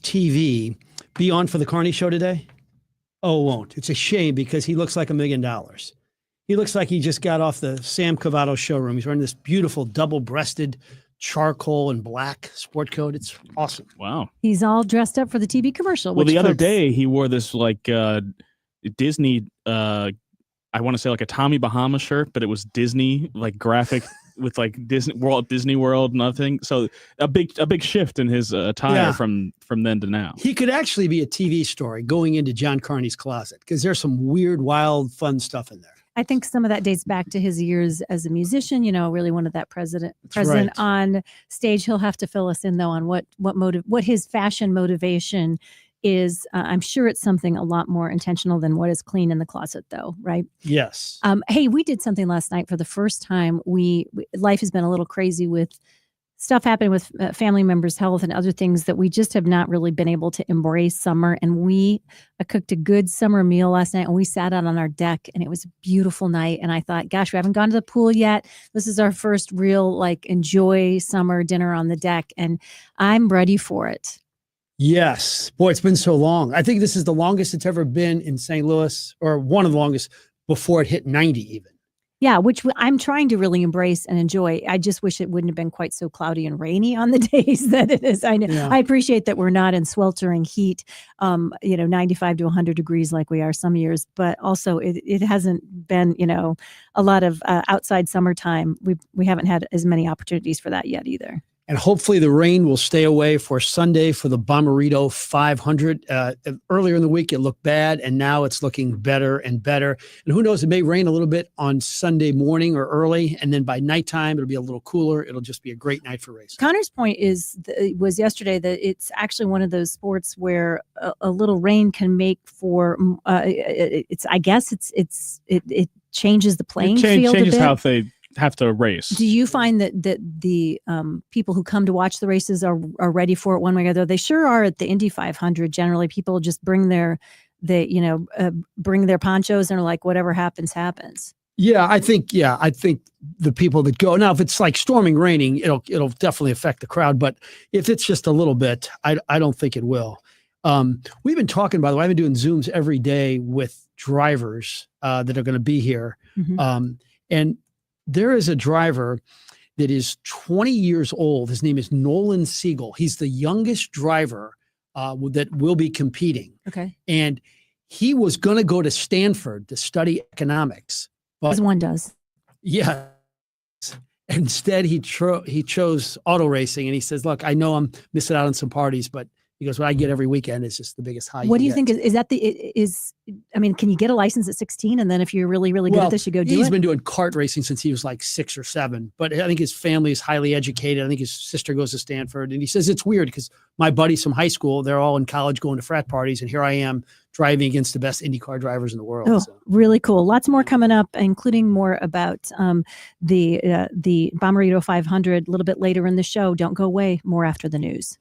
TV be on for the Carney show today? Oh, it won't. It's a shame because he looks like $1 million. He looks like he just got off the Sam Cavato showroom. He's wearing this beautiful double-breasted charcoal and black sport coat. It's awesome. Wow. He's all dressed up for the TV commercial. Well, which the other folks- day he wore this like Disney. I want to say like a Tommy Bahama shirt, but it was Disney like graphic with like Disney World, nothing. So a big shift in his attire from then to now. He could actually be a TV story going into John Carney's closet because there's some weird, wild, fun stuff in there. I think some of that dates back to his years as a musician. Really wanted that president right. on stage. He'll have to fill us in though on what his fashion motivation is. I'm sure it's something a lot more intentional than what is clean in the closet, though, right? Yes. Hey, we did something last night for the first time. Life has been a little crazy with stuff happening with family members' health and other things that we just have not really been able to embrace summer. And I cooked a good summer meal last night and we sat out on our deck and it was a beautiful night. And I thought, gosh, we haven't gone to the pool yet. This is our first real enjoy summer dinner on the deck. And I'm ready for it. Yes. Boy, it's been so long. I think this is the longest it's ever been in St. Louis, or one of the longest before it hit 90 even. Yeah, which I'm trying to really embrace and enjoy. I just wish it wouldn't have been quite so cloudy and rainy on the days that it is. I know. Yeah. I appreciate that we're not in sweltering heat, 95 to 100 degrees like we are some years, but also it hasn't been, a lot of outside summertime. We haven't had as many opportunities for that yet either. And hopefully the rain will stay away for Sunday for the Bommarito 500. Earlier in the week, it looked bad, and now it's looking better and better. And who knows, it may rain a little bit on Sunday morning or early, and then by nighttime, it'll be a little cooler. It'll just be a great night for racing. Connor's point was yesterday that it's actually one of those sports where a little rain can make for it changes the playing field changes a bit. how they have to race. Do you find that the people who come to watch the races are ready for it one way or the other? They sure are at the Indy 500. Generally, people just bring their ponchos and are like, whatever happens, happens. Yeah, I think the people that go now, if it's like storming, raining, it'll definitely affect the crowd. But if it's just a little bit, I don't think it will. We've been talking, by the way, I've been doing Zooms every day with drivers that are going to be here, and there is a driver that is 20 years old. His name is Nolan Siegel. He's the youngest driver that will be competing. Okay. And he was going to go to Stanford to study economics. But As one does. yeah. Instead, he chose auto racing. And he says, look, I know I'm missing out on some parties, but he goes, what I get every weekend is just the biggest high. What do you think is that can you get a license at 16? And then if you're really, really good at this, you go do it? He's been doing kart racing since he was like 6 or 7, but I think his family is highly educated. I think his sister goes to Stanford, and he says it's weird because my buddies from high school, they're all in college going to frat parties. And here I am driving against the best IndyCar drivers in the world. Oh, really cool. Lots more coming up, including more about the Bommarito 500 a little bit later in the show. Don't go away. More after the news.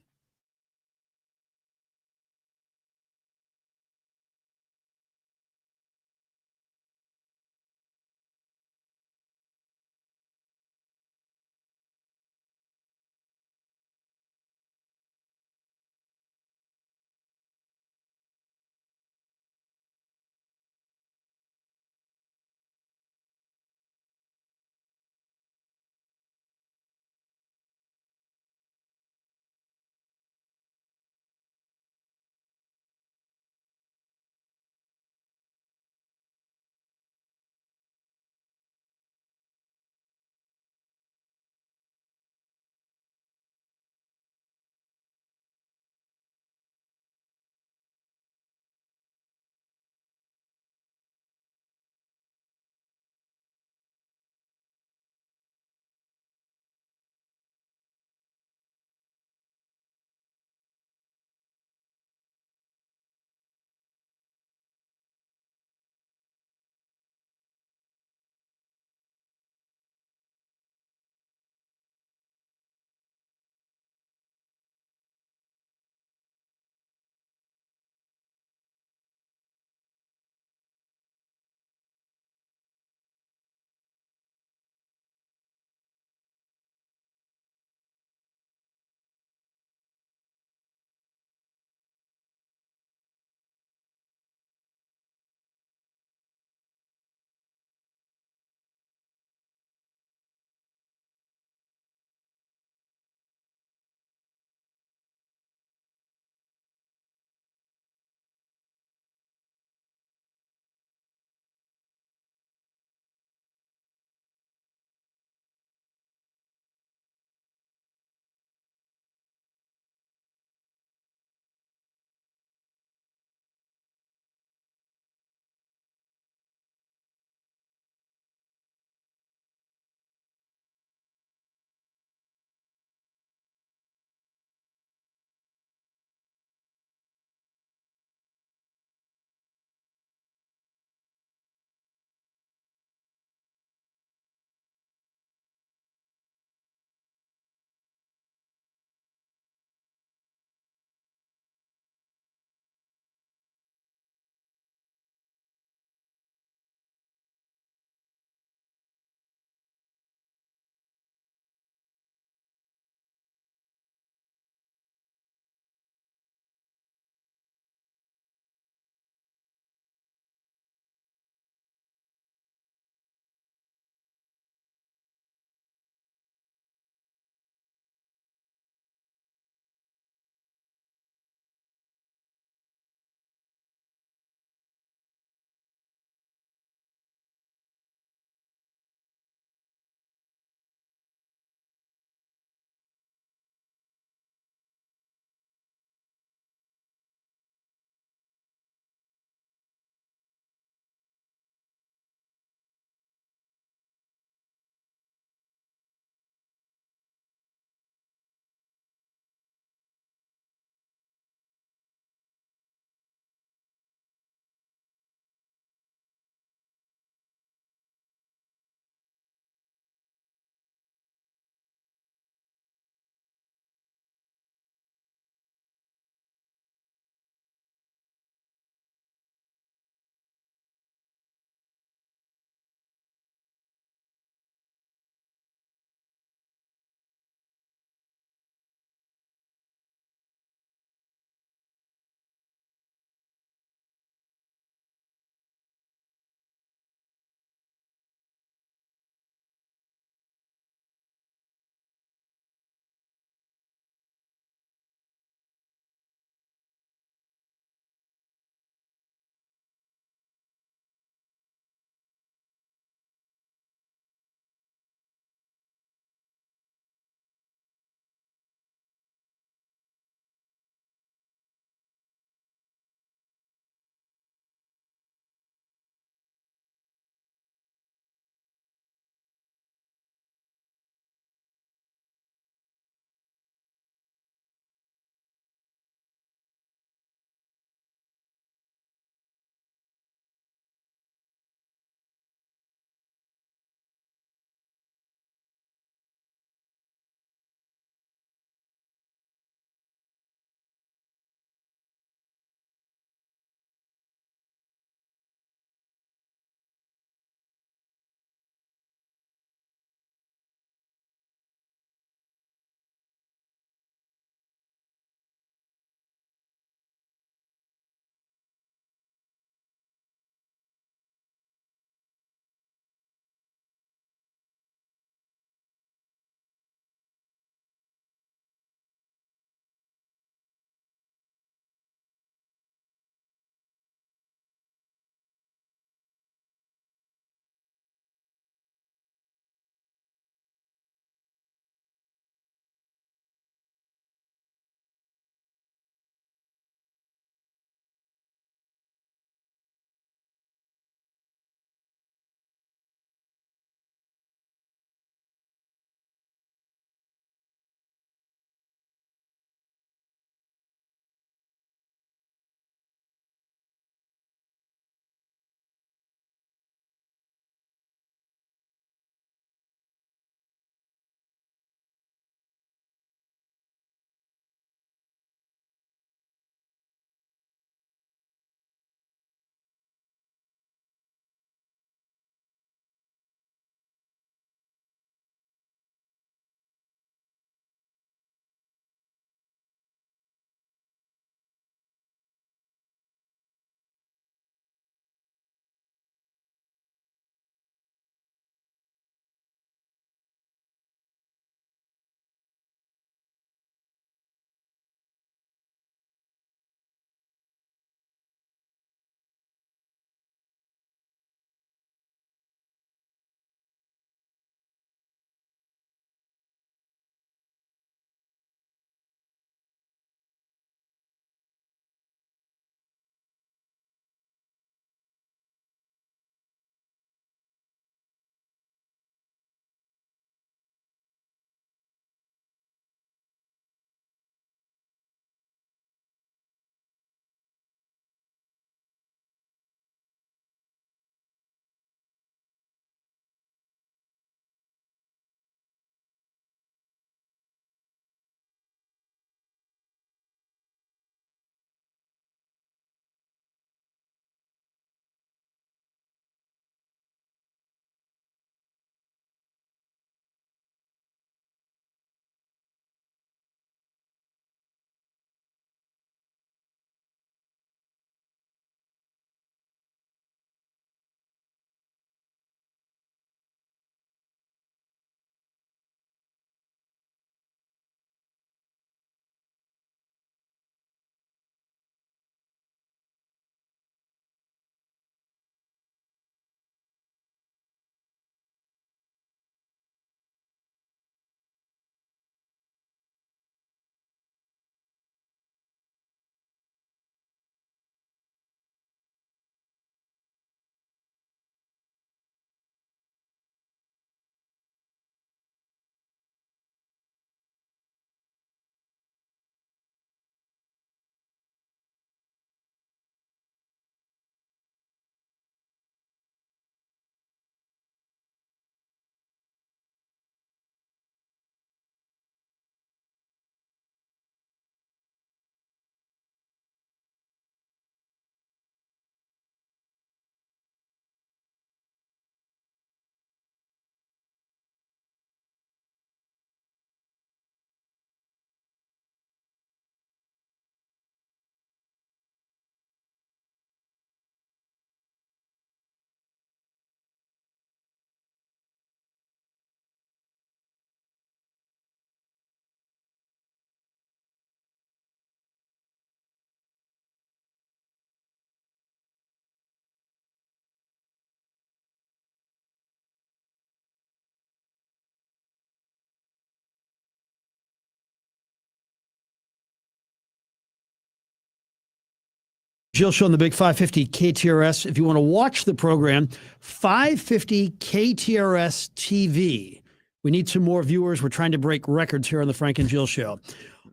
Jill Show on the Big 550 KTRS. If you want to watch the program, 550 KTRS TV. We need some more viewers. We're trying to break records here on the Frank and Jill Show.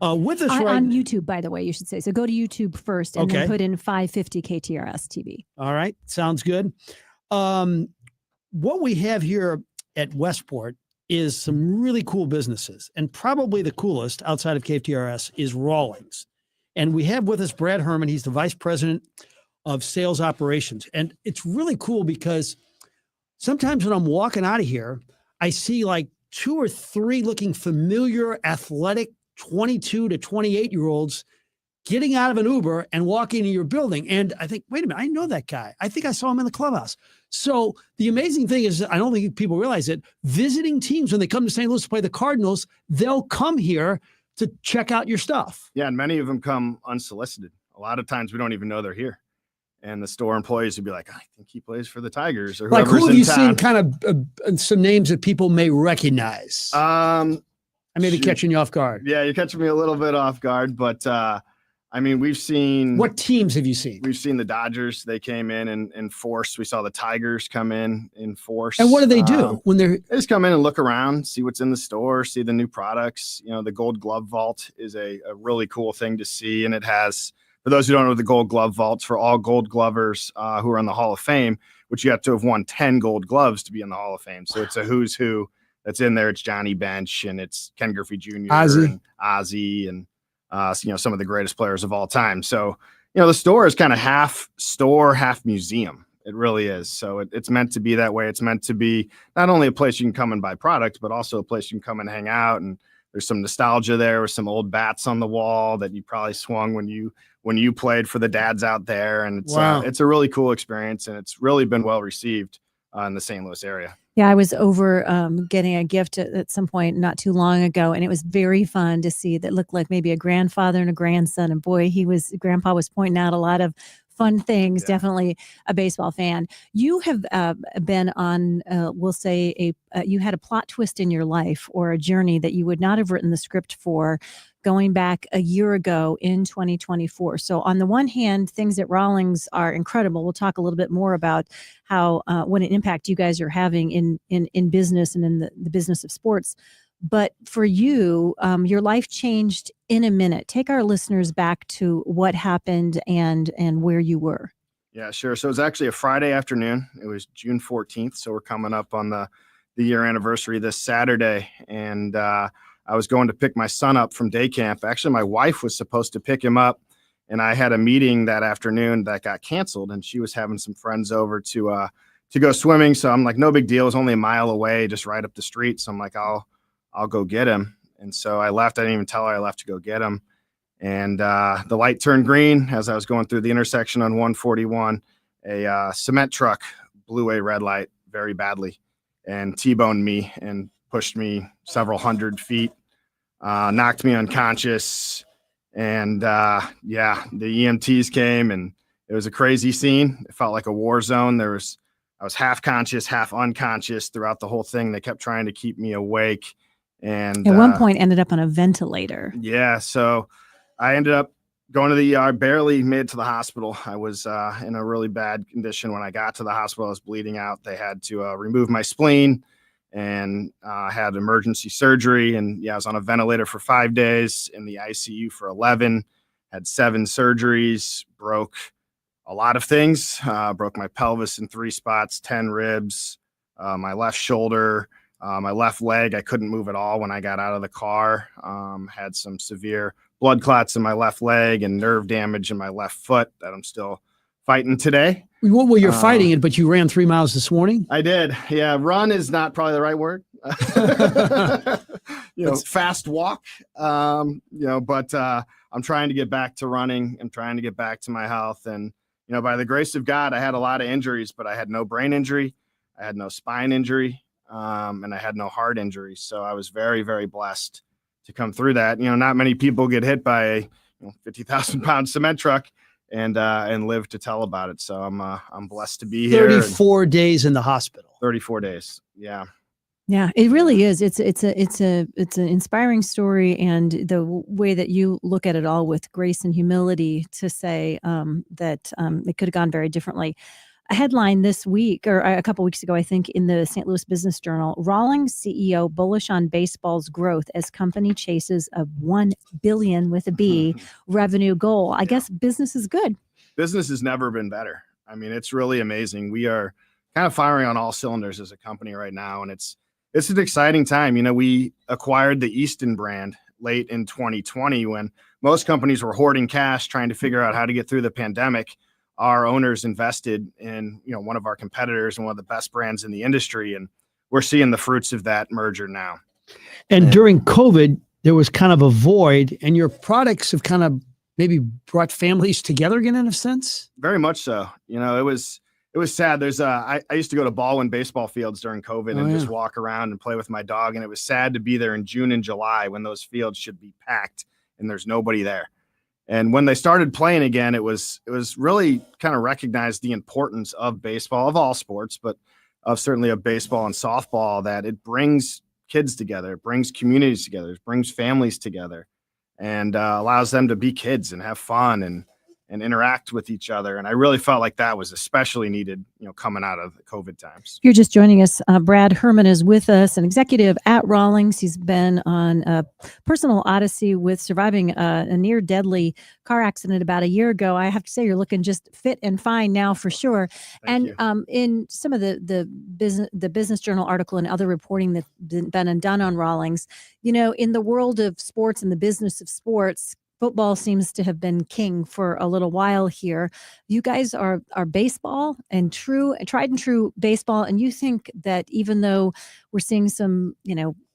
With us on YouTube, by the way, you should say. So go to YouTube first and Okay. then put in 550 KTRS TV. All right. Sounds good. What we have here at Westport is some really cool businesses, and probably the coolest outside of KTRS is Rawlings. And we have with us Brad Herman. He's the Vice President of Sales Operations. And it's really cool because sometimes when I'm walking out of here, I see like 2 or 3 looking familiar, athletic 22 to 28-year-olds getting out of an Uber and walking into your building. And I think, wait a minute, I know that guy. I think I saw him in the clubhouse. So the amazing thing is, I don't think people realize it, visiting teams, when they come to St. Louis to play the Cardinals, they'll come here to check out your stuff. Yeah, and many of them come unsolicited. A lot of times we don't even know they're here. And the store employees would be like, I think he plays for the Tigers or like, whoever's who have in you town. seen kind of some names that people may recognize? I may be catching you off guard. Yeah, you're catching me a little bit off guard, but I mean, we've seen. What teams have you seen? We've seen the Dodgers. They came in force. We saw the Tigers come in force. And what do they do when they just come in and look around, see what's in the store, see the new products. You know, the Gold Glove Vault is a really cool thing to see. And it has, for those who don't know, the Gold Glove Vaults for all Gold Glovers who are in the Hall of Fame, which you have to have won 10 Gold Gloves to be in the Hall of Fame. So it's a who's who that's in there. It's Johnny Bench and it's Ken Griffey Jr. and Ozzie and you know, some of the greatest players of all time. So, you know, the store is kind of half store, half museum. It really is. So it's meant to be that way. It's meant to be not only a place you can come and buy product, but also a place you can come and hang out. And there's some nostalgia there with some old bats on the wall that you probably swung when you played for the dads out there. And it's a really cool experience, and it's really been well received in the St. Louis area. Yeah, I was over getting a gift at some point not too long ago, and it was very fun to see that looked like maybe a grandfather and a grandson. And boy, Grandpa was pointing out a lot of fun things. Yeah. Definitely a baseball fan. You have been on, we'll say, you had a plot twist in your life or a journey that you would not have written the script for, going back a year ago in 2024. So on the one hand, things at Rawlings are incredible. We'll talk a little bit more about how what an impact you guys are having in business and in the business of sports. But for you, your life changed in a minute. Take our listeners back to what happened and where you were. Yeah, sure. So it was actually a Friday afternoon. It was June 14th. So we're coming up on the year anniversary this Saturday. And I was going to pick my son up from day camp. Actually, my wife was supposed to pick him up, and I had a meeting that afternoon that got canceled, and she was having some friends over to go swimming. So I'm like, no big deal. It was only a mile away, just right up the street. So I'm like, I'll go get him. And so I left. I didn't even tell her I left to go get him. And the light turned green as I was going through the intersection on 141. A cement truck blew a red light very badly and T-boned me and pushed me several hundred feet, knocked me unconscious. And the EMTs came, and it was a crazy scene. It felt like a war zone. I was half conscious, half unconscious throughout the whole thing. They kept trying to keep me awake. And at one point ended up on a ventilator. Yeah. So I ended up going to the ER, barely made it to the hospital. I was in a really bad condition. When I got to the hospital, I was bleeding out. They had to remove my spleen and had emergency surgery. And I was on a ventilator for 5 days, in the ICU for 11, had 7 surgeries, broke a lot of things, broke my pelvis in 3 spots, 10 ribs, my left shoulder, my left leg. I couldn't move at all when I got out of the car. Had some severe blood clots in my left leg and nerve damage in my left foot that I'm still fighting today. Well, you're fighting it, but you ran 3 miles this morning? I did. Yeah, run is not probably the right word. Fast walk. But I'm trying to get back to running. I'm trying to get back to my health. And, by the grace of God, I had a lot of injuries, but I had no brain injury. I had no spine injury. And I had no heart injury. So I was very, very blessed to come through that. Not many people get hit by a 50,000 pound cement truck and live to tell about it. So I'm blessed to be here. 34 days in the hospital. 34 days. Yeah. Yeah, it really is. It's an inspiring story, and the way that you look at it all with grace and humility to say that it could have gone very differently. A headline this week, or a couple weeks ago, I think, in the St. Louis Business Journal: Rawlings CEO bullish on baseball's growth as company chases a $1 billion with a B revenue goal. I guess business is good. Business has never been better. I mean, it's really amazing. We are kind of firing on all cylinders as a company right now, and it's an exciting time. You know, we acquired the Easton brand late in 2020 when most companies were hoarding cash, trying to figure out how to get through the pandemic. Our owners invested in, one of our competitors and one of the best brands in the industry, and we're seeing the fruits of that merger now. And during COVID, there was kind of a void, and your products have kind of maybe brought families together again in a sense. Very much so. It was sad. I used to go to Baldwin baseball fields during COVID and just walk around and play with my dog. And it was sad to be there in June and July when those fields should be packed and there's nobody there. And when they started playing again, it was really kind of recognized the importance of baseball, of all sports, but certainly of baseball and softball, that it brings kids together, it brings communities together, it brings families together, and allows them to be kids and have fun and interact with each other. And I really felt like that was especially needed, coming out of the COVID times. If you're just joining us, Brad Herman is with us, an executive at Rawlings. He's been on a personal odyssey with surviving a near deadly car accident about a year ago. I have to say, you're looking just fit and fine now for sure. Thank you. In some of the Business Journal article and other reporting that's been done on Rawlings, in the world of sports and the business of sports, football seems to have been king for a little while here. You guys are baseball and tried and true baseball. And you think that even though we're seeing some,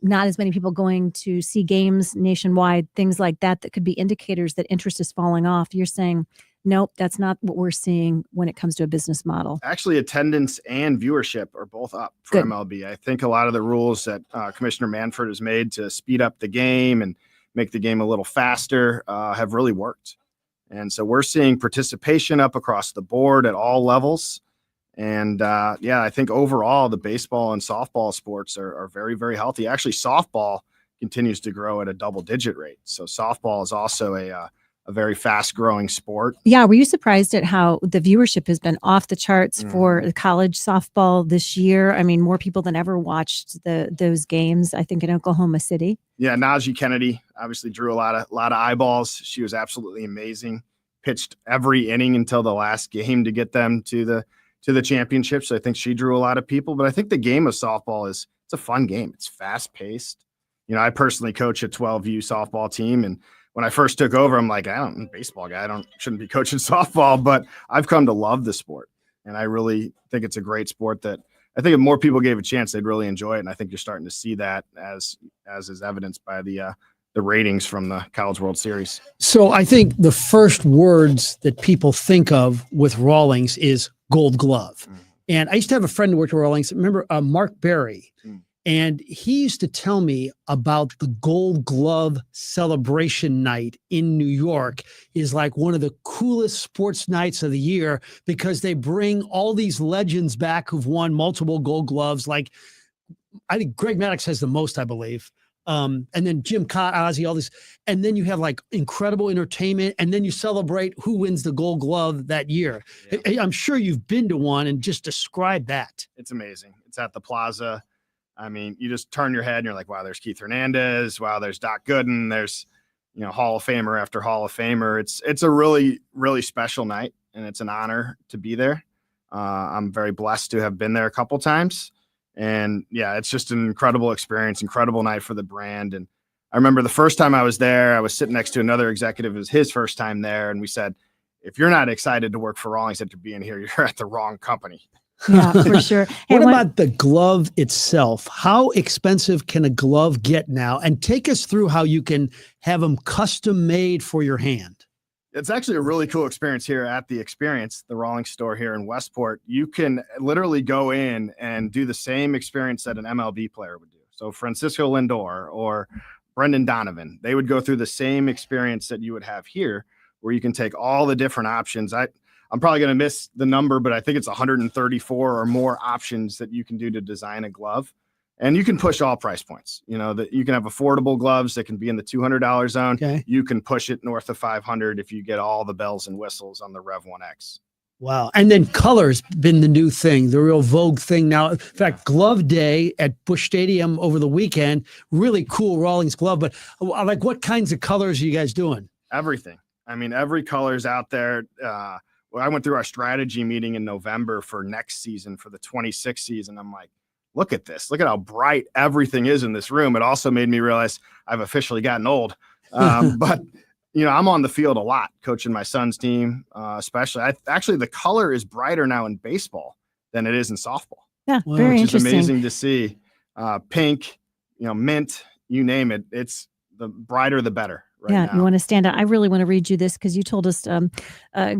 not as many people going to see games nationwide, things like that could be indicators that interest is falling off, you're saying, nope, that's not what we're seeing when it comes to a business model. Actually, attendance and viewership are both up for Good. MLB. I think a lot of the rules that Commissioner Manfred has made to speed up the game and make the game a little faster have really worked. And so we're seeing participation up across the board at all levels. And I think overall the baseball and softball sports are very, very healthy. Actually, softball continues to grow at a double-digit rate. So softball is also a very fast-growing sport. Yeah, were you surprised at how the viewership has been off the charts for college softball this year? I mean, more people than ever watched those games, I think, in Oklahoma City. Yeah, Najee Kennedy obviously drew a lot of eyeballs. She was absolutely amazing. Pitched every inning until the last game to get them to the championship. So I think she drew a lot of people. But I think the game of softball it's a fun game. It's fast-paced. I personally coach a 12U softball team, and when I first took over, I'm like, I'm a baseball guy. Shouldn't be coaching softball, but I've come to love the sport. And I really think it's a great sport that I think if more people gave a chance, they'd really enjoy it. And I think you're starting to see that as is evidenced by the ratings from the College World Series. So I think the first words that people think of with Rawlings is Gold Glove. And I used to have a friend who worked at Rawlings. Remember Mark Berry? And he used to tell me about the Gold Glove celebration night in New York is like one of the coolest sports nights of the year because they bring all these legends back who've won multiple Gold Gloves. Like, I think Greg Maddux has the most, I believe. And then Jim Cott, Ozzie, all this. And then you have like incredible entertainment. And then you celebrate who wins the Gold Glove that year. Yeah. I'm sure you've been to one and just describe that. It's amazing. It's at the Plaza. I mean, you just turn your head and you're like, wow, there's Keith Hernandez. Wow, there's Doc Gooden. There's, Hall of Famer after Hall of Famer. It's a really, really special night, and it's an honor to be there. I'm very blessed to have been there a couple times. And yeah, it's just an incredible experience, incredible night for the brand. And I remember the first time I was there, I was sitting next to another executive. It was his first time there. And we said, if you're not excited to work for Rawlings after being here, you're at the wrong company. Yeah, for sure. Hey, what about the glove itself? How expensive can a glove get now? And take us through how you can have them custom made for your hand. It's actually a really cool experience here at the Experience, the Rawlings store here in Westport. You can literally go in and do the same experience that an MLB player would do. So Francisco Lindor or Brendan Donovan, they would go through the same experience that you would have here, where you can take all the different options. I'm probably going to miss the number, but I think it's 134 or more options that you can do to design a glove. And you can push all price points. You know, that you can have affordable gloves that can be in the $200 zone. Okay. You can push it north of 500 if you get all the bells and whistles on the Rev 1X. Wow. And then color's been the new thing, the real vogue thing now. In fact, Glove Day at Busch Stadium over the weekend, really cool Rawlings glove. But like, what kinds of colors are you guys doing? Everything. I mean, every color's out there. Well, I went through our strategy meeting in November for next season, for the 26 season. I'm like, look at this. Look at how bright everything is in this room. It also made me realize I've officially gotten old. But you know, I'm on the field a lot coaching my son's team, especially. Actually, the color is brighter now in baseball than it is in softball. Yeah, Wow. very Which is interesting. amazing to see. Pink, you know, mint, you name it. It's the brighter, the better. Right Yeah, now. you want to stand out. I really want to read you this because you told us a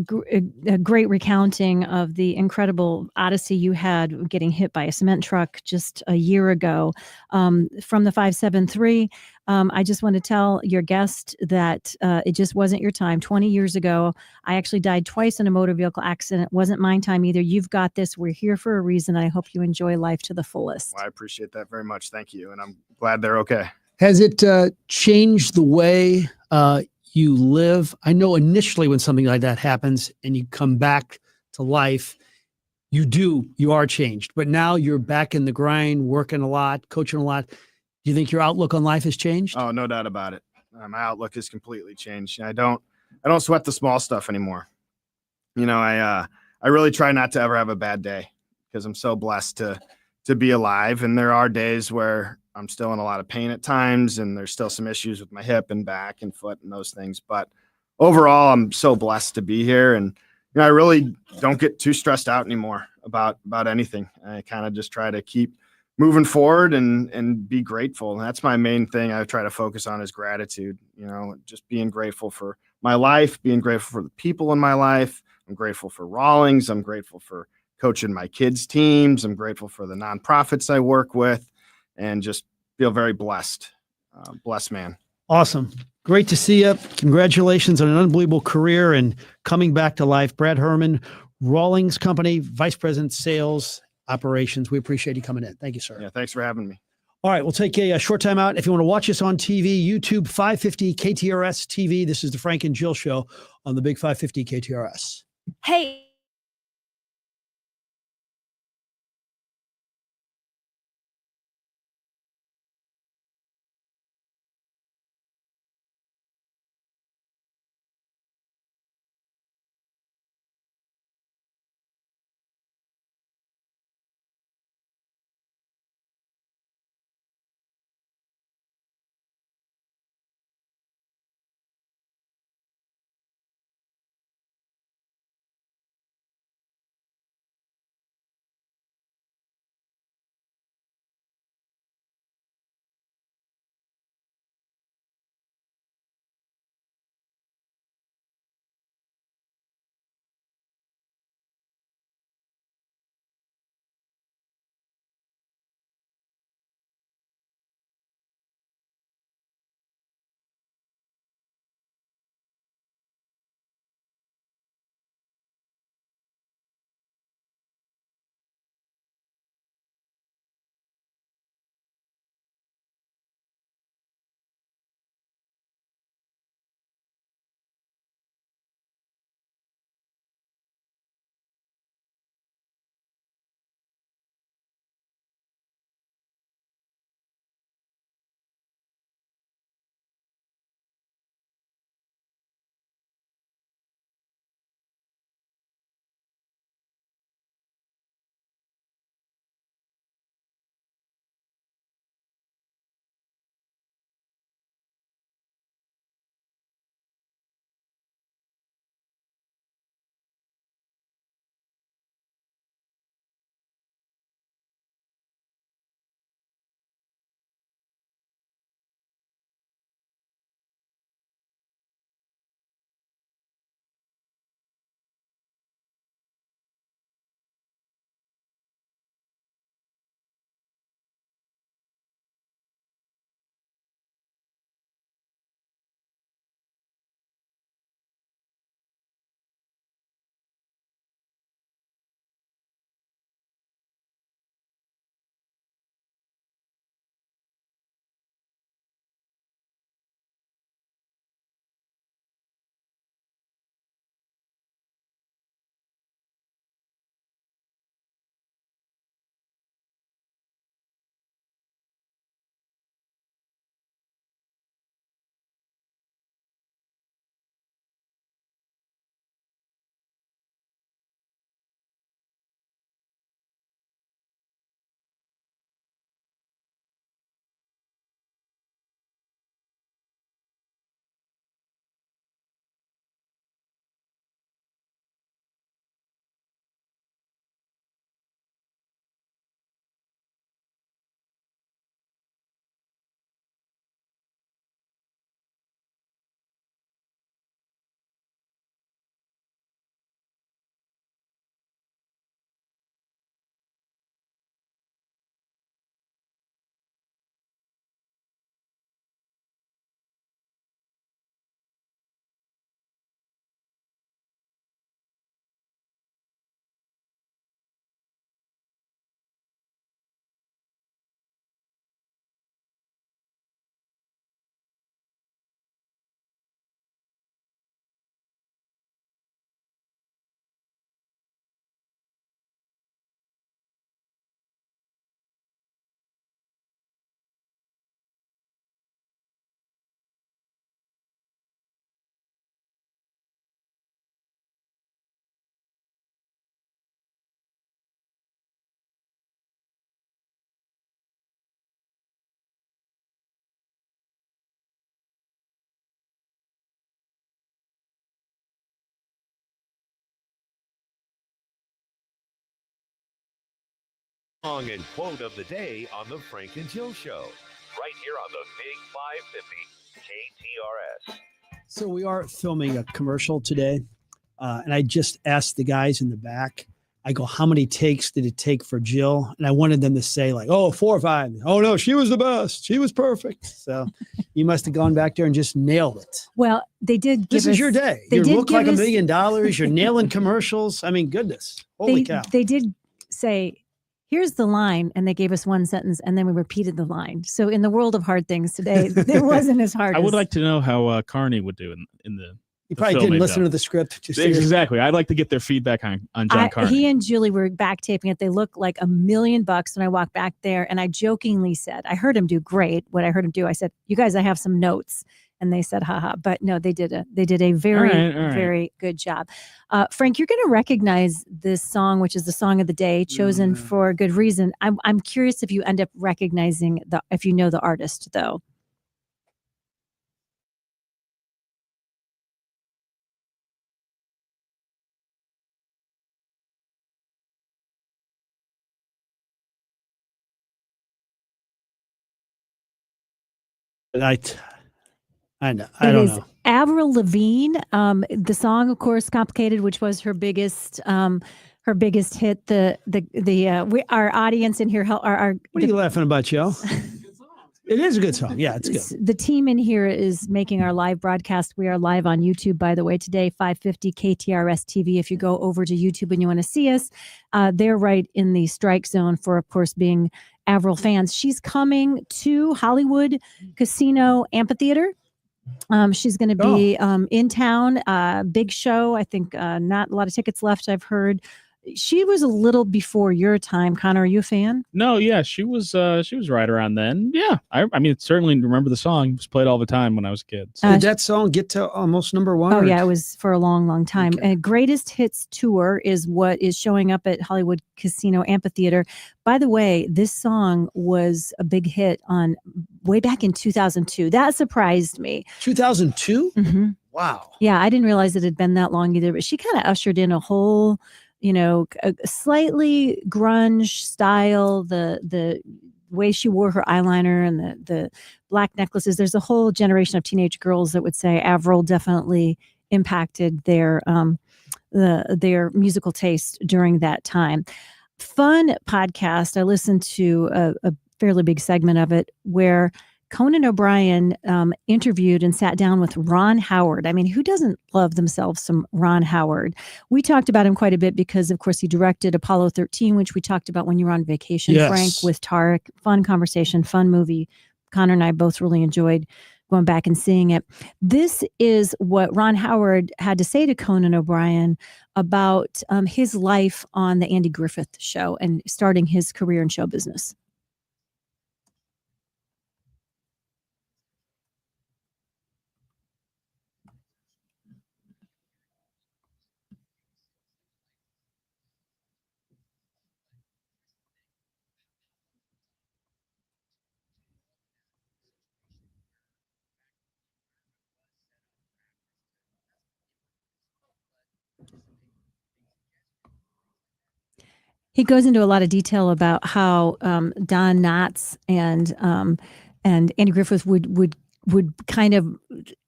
great recounting of the incredible odyssey you had getting hit by a cement truck just a year ago. From the 573, I just want to tell your guest that it just wasn't your time. 20 years ago, I actually died twice in a motor vehicle accident. It wasn't my time either. You've got this. We're here for a reason. I hope you enjoy life to the fullest. Well, I appreciate that very much. Thank you. And I'm glad they're okay. Has it changed the way you live? I know initially when something like that happens and you come back to life, you are changed. But now you're back in the grind, working a lot, coaching a lot. Do you think your outlook on life has changed? Oh, no doubt about it. My outlook has completely changed. I don't sweat the small stuff anymore. You know, I really try not to ever have a bad day because I'm so blessed to be alive. And there are days where I'm still in a lot of pain at times, and there's still some issues with my hip and back and foot and those things. But overall, I'm so blessed to be here. And, you know, I really don't get too stressed out anymore about anything. I kind of just try to keep moving forward and be grateful. And that's my main thing I try to focus on is gratitude, you know, just being grateful for my life, being grateful for the people in my life. I'm grateful for Rawlings. I'm grateful for coaching my kids' teams. I'm grateful for the nonprofits I work with, and just feel very blessed. Blessed man. Awesome. Great to see you. Congratulations on an unbelievable career and coming back to life. Brad Herman, Rawlings Company, Vice President, Sales Operations. We appreciate you coming in. Thank you, sir. Yeah, thanks for having me. All right, we'll take a short time out. If you want to watch us on TV, YouTube 550 KTRS TV. This is the Frank and Jill Show on the Big 550 KTRS. Hey. Song and quote of the day on the Frank and Jill Show, right here on the Big 550 KTRS. So we are filming a commercial today, and I just asked the guys in the back. I go, how many takes did it take for Jill? And I wanted them to say like, oh, 4 or 5. Oh no, she was the best. She was perfect. So you must have gone back there and just nailed it. Well, they did. This is your day. You look like $1 million. You're nailing commercials. I mean, goodness. Holy cow. They did say, here's the line, and they gave us one sentence, and then we repeated the line. So in the world of hard things today, it wasn't as hard. I would like to know how Carney would do in the. You probably didn't listen to the script. Just exactly. I'd like to get their feedback on John Carney. He and Julie were back taping it. They looked like $1 million when I walked back there, and I jokingly said, I heard him do great. What I heard him do, I said, you guys, I have some notes. And they said, haha. But no, they did a very, very good job. Frank, you're going to recognize this song, which is the song of the day, chosen for a good reason. I'm curious if you end up recognizing if you know the artist, though. I know. I don't know. Avril Lavigne. The song, of course, "Complicated," which was her biggest hit. Our audience in here, what are you laughing about, Joe? It is a good song. Yeah, it's good. The team in here is making our live broadcast. We are live on YouTube, by the way, today, 550 KTRS TV. If you go over to YouTube and you want to see us, they're right in the strike zone for, of course, being Avril fans. She's coming to Hollywood Casino Amphitheater. She's going to be in town. Big show. I think not a lot of tickets left, I've heard. She was a little before your time. Connor, are you a fan? No, yeah, she was right around then. Yeah, I mean, certainly remember the song. It was played all the time when I was a kid. So. Did that song get to almost number 1? Oh, yeah, it was for a long, long time. Okay. Greatest Hits Tour is what is showing up at Hollywood Casino Amphitheater. By the way, this song was a big hit way back in 2002. That surprised me. 2002? Mm-hmm. Wow. Yeah, I didn't realize it had been that long either, but she kind of ushered in a whole, a slightly grunge style, the way she wore her eyeliner and the black necklaces. There's a whole generation of teenage girls that would say Avril definitely impacted their musical taste during that time. Fun podcast. I listened to a fairly big segment of it where Conan O'Brien interviewed and sat down with Ron Howard. I mean, who doesn't love themselves some Ron Howard? We talked about him quite a bit because, of course, he directed Apollo 13, which we talked about when you were on vacation, yes. Frank, with Tarek. Fun conversation, fun movie. Connor and I both really enjoyed going back and seeing it. This is what Ron Howard had to say to Conan O'Brien about his life on the Andy Griffith Show and starting his career in show business. He goes into a lot of detail about how Don Knotts and Andy Griffith would kind of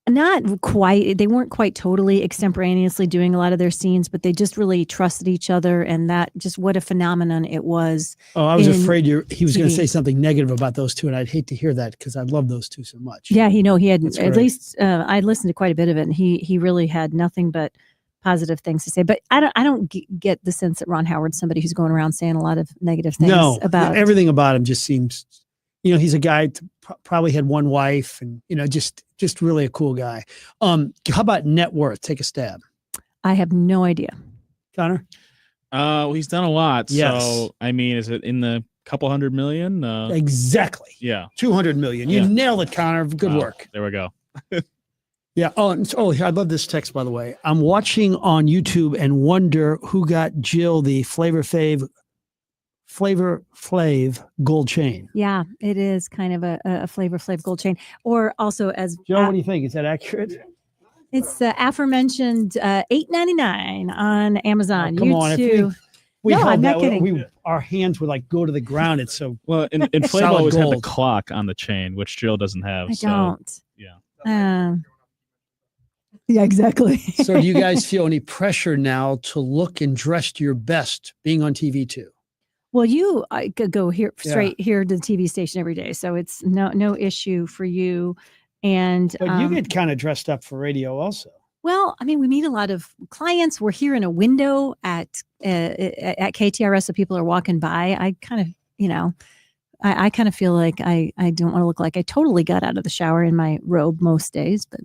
they weren't quite totally extemporaneously doing a lot of their scenes, but they just really trusted each other, and that just what a phenomenon it was. Oh, I was afraid he was going to say something negative about those two, and I'd hate to hear that because I love those two so much. Yeah, he had at least I listened to quite a bit of it, and he really had nothing but positive things to say. But I don't get the sense that Ron Howard's somebody who's going around saying a lot of negative things. No, about everything about him just seems, he's a guy probably had one wife, and just really a cool guy. How about net worth? Take a stab. I have no idea. Connor? Well, he's done a lot. Yes. So I mean, is it in the couple $100 million? Exactly. Yeah. 200 million. You nailed it, Connor. Good work. There we go. Yeah. Oh, I love this text, by the way. I'm watching on YouTube and wonder who got Jill the Flavor Flav gold chain. Yeah, it is kind of a Flavor Flav gold chain. Or also as Joe, what do you think? Is that accurate? It's the aforementioned $8.99 on Amazon. Oh, come on, No, held I'm not that. kidding. Our hands would like go to the ground. It's so Well, and Flav Solid always had the gold. clock on the chain, which Jill doesn't have. I so, don't. Yeah. Yeah, exactly. So do you guys feel any pressure now to look and dress to your best being on TV too? Well, I could go straight here to the TV station every day, so it's no issue for you. And But you get kind of dressed up for radio also. well, I mean, we meet a lot of clients. We're here in a window at KTRS, so people are walking by. I kind of, I kind of feel like I don't want to look like I totally got out of the shower in my robe most days, but.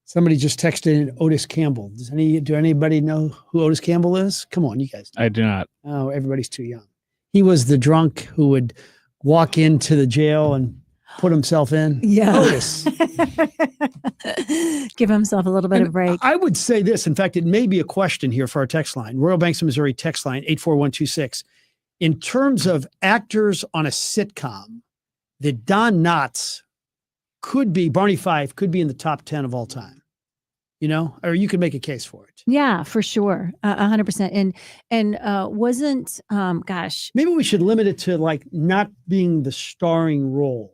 Somebody just texted in Otis Campbell. Do anybody know who Otis Campbell is? Come on, you guys. I do not. Oh, everybody's too young. He was the drunk who would walk into the jail and put himself in. Yeah. Otis. Give himself a little bit of a break. I would say this. In fact, it may be a question here for our text line. Royal Banks of Missouri text line 84126. In terms of actors on a sitcom, that Don Knotts Barney Fife could be in the top 10 of all time. Or you could make a case for it. Yeah, for sure. 100%. And wasn't, maybe we should limit it to like not being the starring role,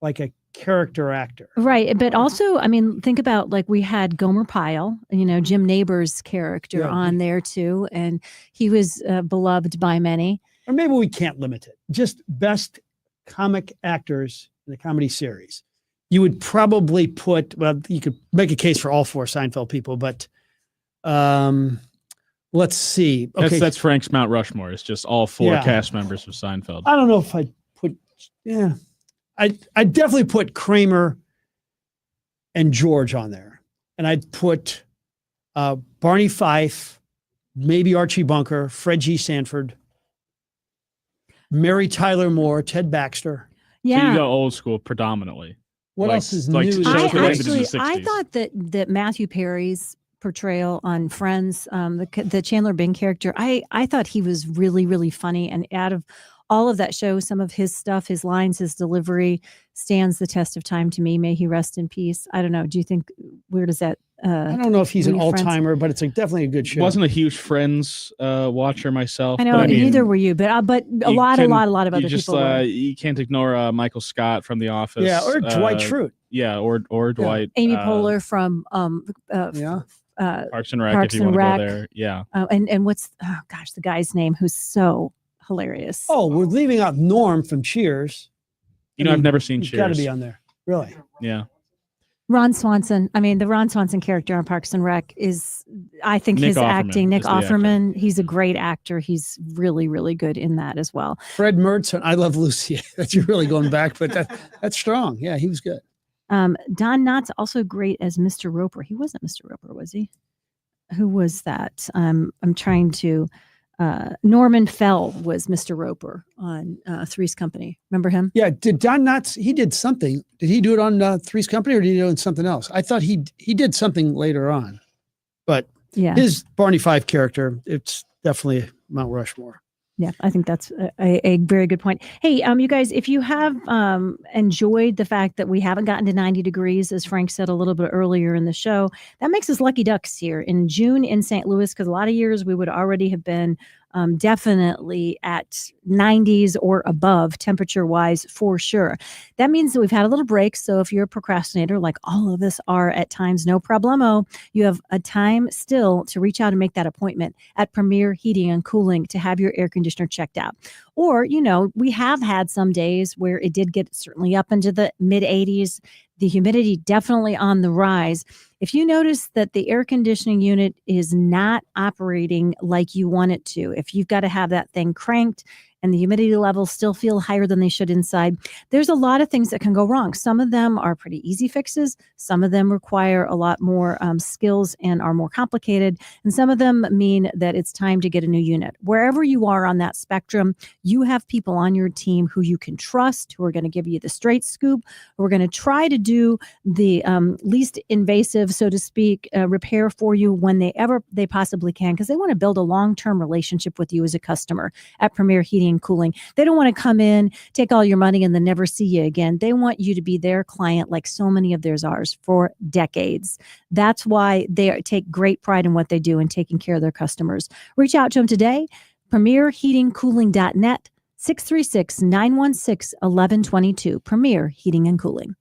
like a character actor. Right. But also, I mean, think about like we had Gomer Pyle, Jim Neighbors' character on there too. And he was beloved by many. Or maybe we can't limit it. Just best comic actors in a comedy series. You would probably you could make a case for all four Seinfeld people, but let's see. Okay. That's Frank's Mount Rushmore. It's just all four cast members of Seinfeld. I don't know if I'd put, I'd definitely put Kramer and George on there. And I'd put Barney Fife, maybe Archie Bunker, Fred G. Sanford, Mary Tyler Moore, Ted Baxter. Yeah. So you go old school predominantly. What else is new? I thought that Matthew Perry's portrayal on Friends, the Chandler Bing character, I thought he was really, really funny. And out of all of that show, some of his stuff, his lines, his delivery stands the test of time to me. May he rest in peace. I don't know. Do you think, where does that? I don't know if he's an all-timer, but it's definitely a good show. Wasn't a huge Friends watcher myself. I know, neither were you, but a lot of other people were. You can't ignore Michael Scott from The Office. Yeah, or Dwight Schrute. Yeah, or Dwight. Amy Poehler from Parks and Rec. Parks if you and want Rec. to go there, yeah. And what's the guy's name who's so hilarious? Oh, we're leaving out Norm from Cheers. I've never seen Cheers. Got to be on there, really. Yeah. Ron Swanson. I mean, the Ron Swanson character on Parks and Rec is, I think, his acting. Nick Offerman, he's a great actor. He's really, really good in that as well. Fred Mertz on I Love Lucy. That's really going back, but that's strong. Yeah, he was good. Don Knotts also great as Mr. Roper. He wasn't Mr. Roper, was he? Who was that? I'm trying to. Norman Fell was Mr. Roper on Three's Company. Remember him? Yeah. Did Don Knotts? He did something. Did he do it on Three's Company, or did he do it on something else? I thought he did something later on, but his Barney Fife character, it's definitely Mount Rushmore. Yeah, I think that's a very good point. Hey, you guys, if you have enjoyed the fact that we haven't gotten to 90 degrees, as Frank said a little bit earlier in the show, that makes us lucky ducks here in June in St. Louis, because a lot of years we would already have been definitely at 90s or above temperature wise for sure. That means that we've had a little break. So if you're a procrastinator, like all of us are at times, no problemo. You have a time still to reach out and make that appointment at Premier Heating and Cooling to have your air conditioner checked out. Or, we have had some days where it did get certainly up into the mid 80s. The humidity definitely on the rise. If you notice that the air conditioning unit is not operating like you want it to, if you've got to have that thing cranked and the humidity levels still feel higher than they should inside, there's a lot of things that can go wrong. Some of them are pretty easy fixes. Some of them require a lot more skills and are more complicated. And some of them mean that it's time to get a new unit. Wherever you are on that spectrum, you have people on your team who you can trust, who are going to give you the straight scoop, who are going to try to do the least invasive, so to speak, repair for you whenever they possibly can, because they want to build a long-term relationship with you as a customer at Premier Heating and Cooling. They don't want to come in, take all your money, and then never see you again. They want you to be their client, like so many of theirs are for decades. That's why they take great pride in what they do and taking care of their customers. Reach out to them today. PremierHeatingCooling.net, 636-916-1122. Premier Heating and Cooling.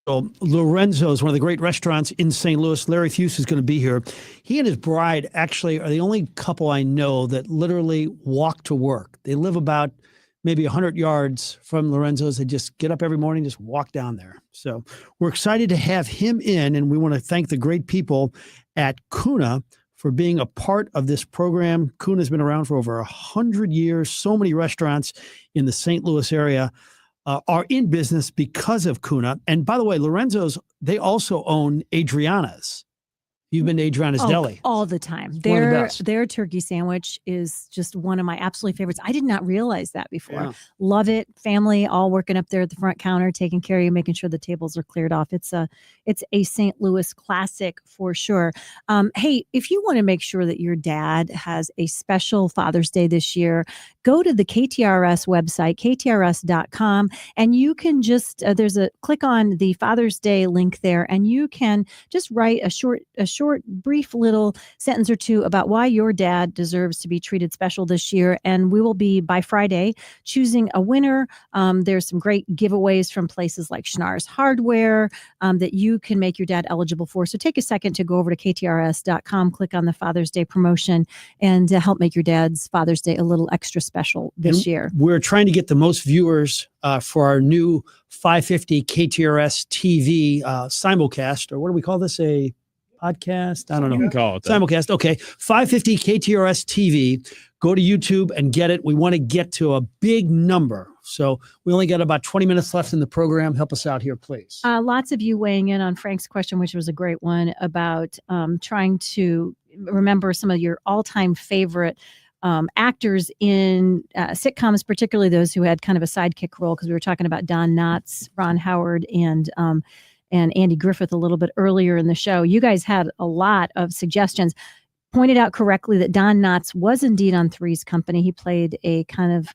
So Lorenzo is one of the great restaurants in St. Louis. Larry Fuse is going to be here. He and his bride actually are the only couple I know that literally walk to work. They live about maybe 100 yards from Lorenzo's. They just get up every morning, just walk down there. So we're excited to have him in, and we want to thank the great people at Kuna for being a part of this program. Kuna has been around for over 100 years. So many restaurants in the St. Louis area are in business because of Kuna. And by the way, Lorenzo's, they also own Adriana's. You've been to Adriana's Deli. All the time. One of the best. Their turkey sandwich is just one of my absolute favorites. I did not realize that before. Yeah. Love it. Family all working up there at the front counter, taking care of you, making sure the tables are cleared off. It's a St. Louis classic for sure. Hey, if you want to make sure that your dad has a special Father's Day this year, go to the KTRS website, ktrs.com, and you can just click on the Father's Day link there, and you can just write a short, brief little sentence or two about why your dad deserves to be treated special this year. And we will be, by Friday, choosing a winner. There's some great giveaways from places like Schnarr's Hardware that you can make your dad eligible for. So take a second to go over to ktrs.com, click on the Father's Day promotion, and help make your dad's Father's Day a little extra special this year. We're trying to get the most viewers for our new 550 KTRS TV simulcast, or what do we call this? A podcast? I don't know. You can call it that. Simulcast. Okay. 550 KTRS TV. Go to YouTube and get it. We want to get to a big number. So we only got about 20 minutes left in the program. Help us out here, please. Lots of you weighing in on Frank's question, which was a great one, about trying to remember some of your all-time favorite actors in sitcoms, particularly those who had kind of a sidekick role, because we were talking about Don Knotts, Ron Howard, and Andy Griffith a little bit earlier in the show. You guys had a lot of suggestions. Pointed out correctly that Don Knotts was indeed on Three's Company. He played a kind of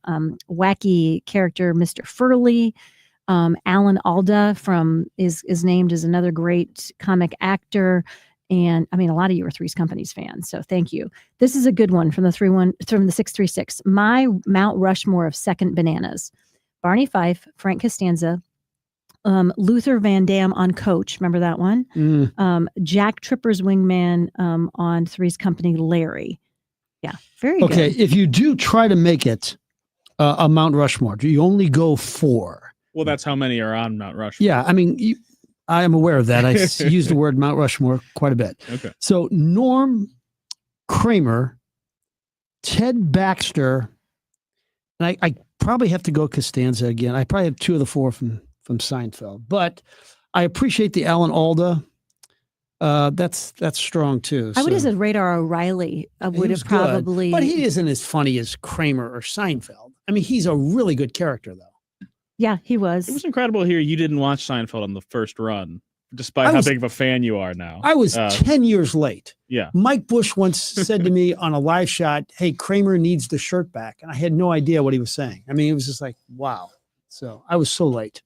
wacky character, Mr. Furley. Alan Alda is named as another great comic actor. And I mean, a lot of you are Three's Company's fans, so thank you. This is a good one from the 636. My Mount Rushmore of second bananas: Barney Fife, Frank Costanza, Luther Van Dam on Coach. Remember that one? Jack Tripper's wingman on Three's Company, Larry. Yeah, very good. Okay, if you do try to make it a Mount Rushmore, do you only go 4? Well, that's how many are on Mount Rushmore. Yeah, I mean, I am aware of that. I use the word Mount Rushmore quite a bit. Okay. So Norm Kramer, Ted Baxter, and I probably have to go Costanza again. I probably have 2 of the 4 from Seinfeld, but I appreciate the Alan Alda. That's strong too. I would have said Radar O'Reilly. I would have probably, but he isn't as funny as Kramer or Seinfeld. I mean, he's a really good character, though. Yeah, he was. It was incredible to hear you didn't watch Seinfeld on the first run, despite how big of a fan you are now. I was 10 years late. Yeah. Mike Bush once said to me on a live shot, "Hey, Kramer needs the shirt back." And I had no idea what he was saying. I mean, it was just like, wow. So I was so late.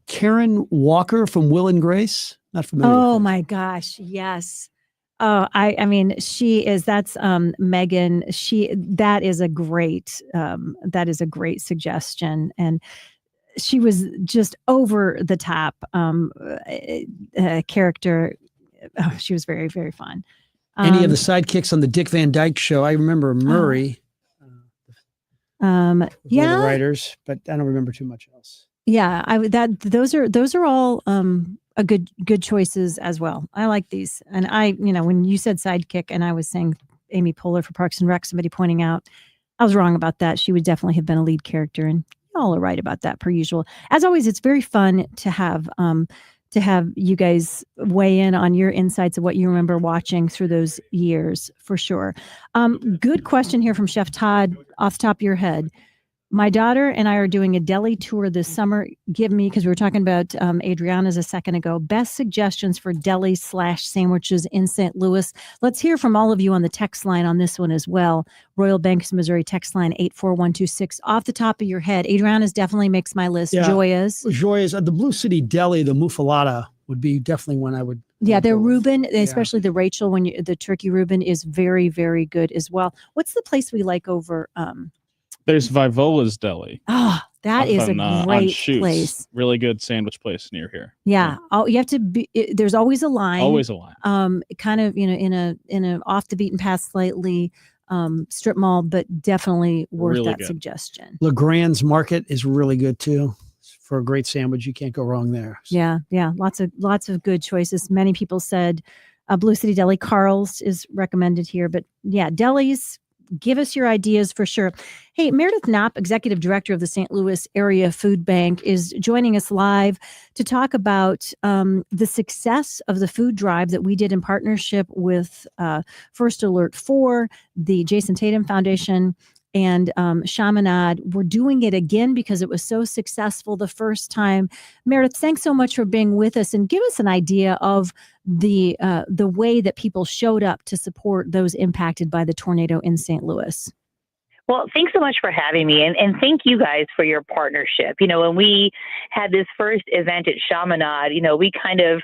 Karen Walker from Will and Grace. Not familiar. Oh my gosh. Yes. Oh, I mean, that's Megan. That is a great suggestion. And she was just over the top character. Oh, she was very, very fun. Any of the sidekicks on the Dick Van Dyke Show? I remember Murray. Yeah, the writers, but I don't remember too much else. Yeah, those are all a good choices as well. I like these, and when you said sidekick, and I was saying Amy Poehler for Parks and Rec, somebody pointing out I was wrong about that. She would definitely have been a lead character, and y'all are right about that per usual. As always, it's very fun to have you guys weigh in on your insights of what you remember watching through those years, for sure. Good question here from Chef Todd, off the top of your head. My daughter and I are doing a deli tour this summer. Give me, because we were talking about Adriana's a second ago, best suggestions for deli/sandwiches in St. Louis. Let's hear from all of you on the text line on this one as well. Royal Banks, Missouri, text line 84126. Off the top of your head, Adriana's definitely makes my list. Yeah. Joya's. The Blue City Deli, the Muffalata would be definitely one I would. Yeah, the Reuben, especially the Rachel, the turkey Reuben is very, very good as well. What's the place we like over? There's Vivola's Deli. Oh, that is a great place. Really good sandwich place near here. Yeah. Oh, you have to be. There's always a line. Always a line. Kind of, in a off the beaten path, slightly strip mall, but definitely worth really that good suggestion. LeGrand's Market is really good too. For a great sandwich, you can't go wrong there. So. Yeah. Lots of good choices. Many people said Blue City Deli. Carl's is recommended here, but yeah, delis. give us your ideas for sure. Hey, Meredith Knopp, Executive Director of the St. Louis Area Food Bank, is joining us live to talk about the success of the food drive that we did in partnership with First Alert 4, the Jason Tatum Foundation, and Chaminade. We're doing it again because it was so successful the first time. Meredith, thanks so much for being with us, and give us an idea of the way that people showed up to support those impacted by the tornado in St. Louis. Well, thanks so much for having me, and thank you guys for your partnership. When we had this first event at Chaminade, we kind of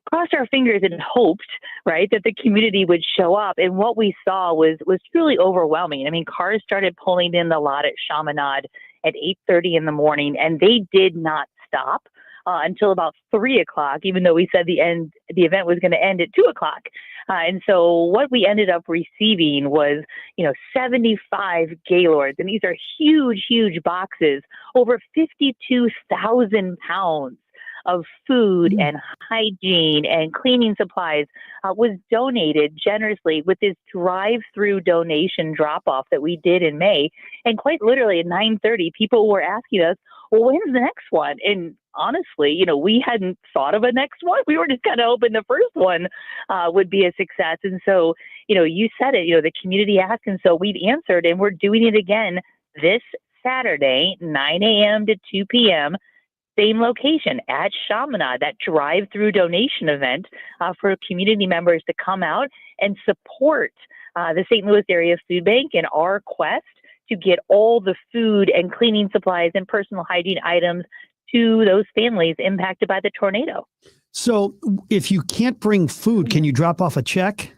crossed our fingers and hoped, right, that the community would show up. And what we saw was truly overwhelming. I mean, cars started pulling in the lot at Chaminade at 8:30 in the morning, and they did not stop until about 3 o'clock, even though we said the event was going to end at 2 o'clock. And so what we ended up receiving was, 75 Gaylords, and these are huge, huge boxes, over 52,000 pounds of food and hygiene and cleaning supplies was donated generously with this drive-through donation drop-off that we did in May. And quite literally at 9:30, people were asking us, well, when's the next one? And honestly, we hadn't thought of a next one. We were just kind of hoping the first one would be a success. And so, you said it, the community asked, and so we've answered, and we're doing it again this Saturday, 9 a.m. to 2 p.m., same location at Chaminade, that drive-through donation event for community members to come out and support the St. Louis Area Food Bank in our quest to get all the food and cleaning supplies and personal hygiene items to those families impacted by the tornado. So if you can't bring food, can you drop off a check?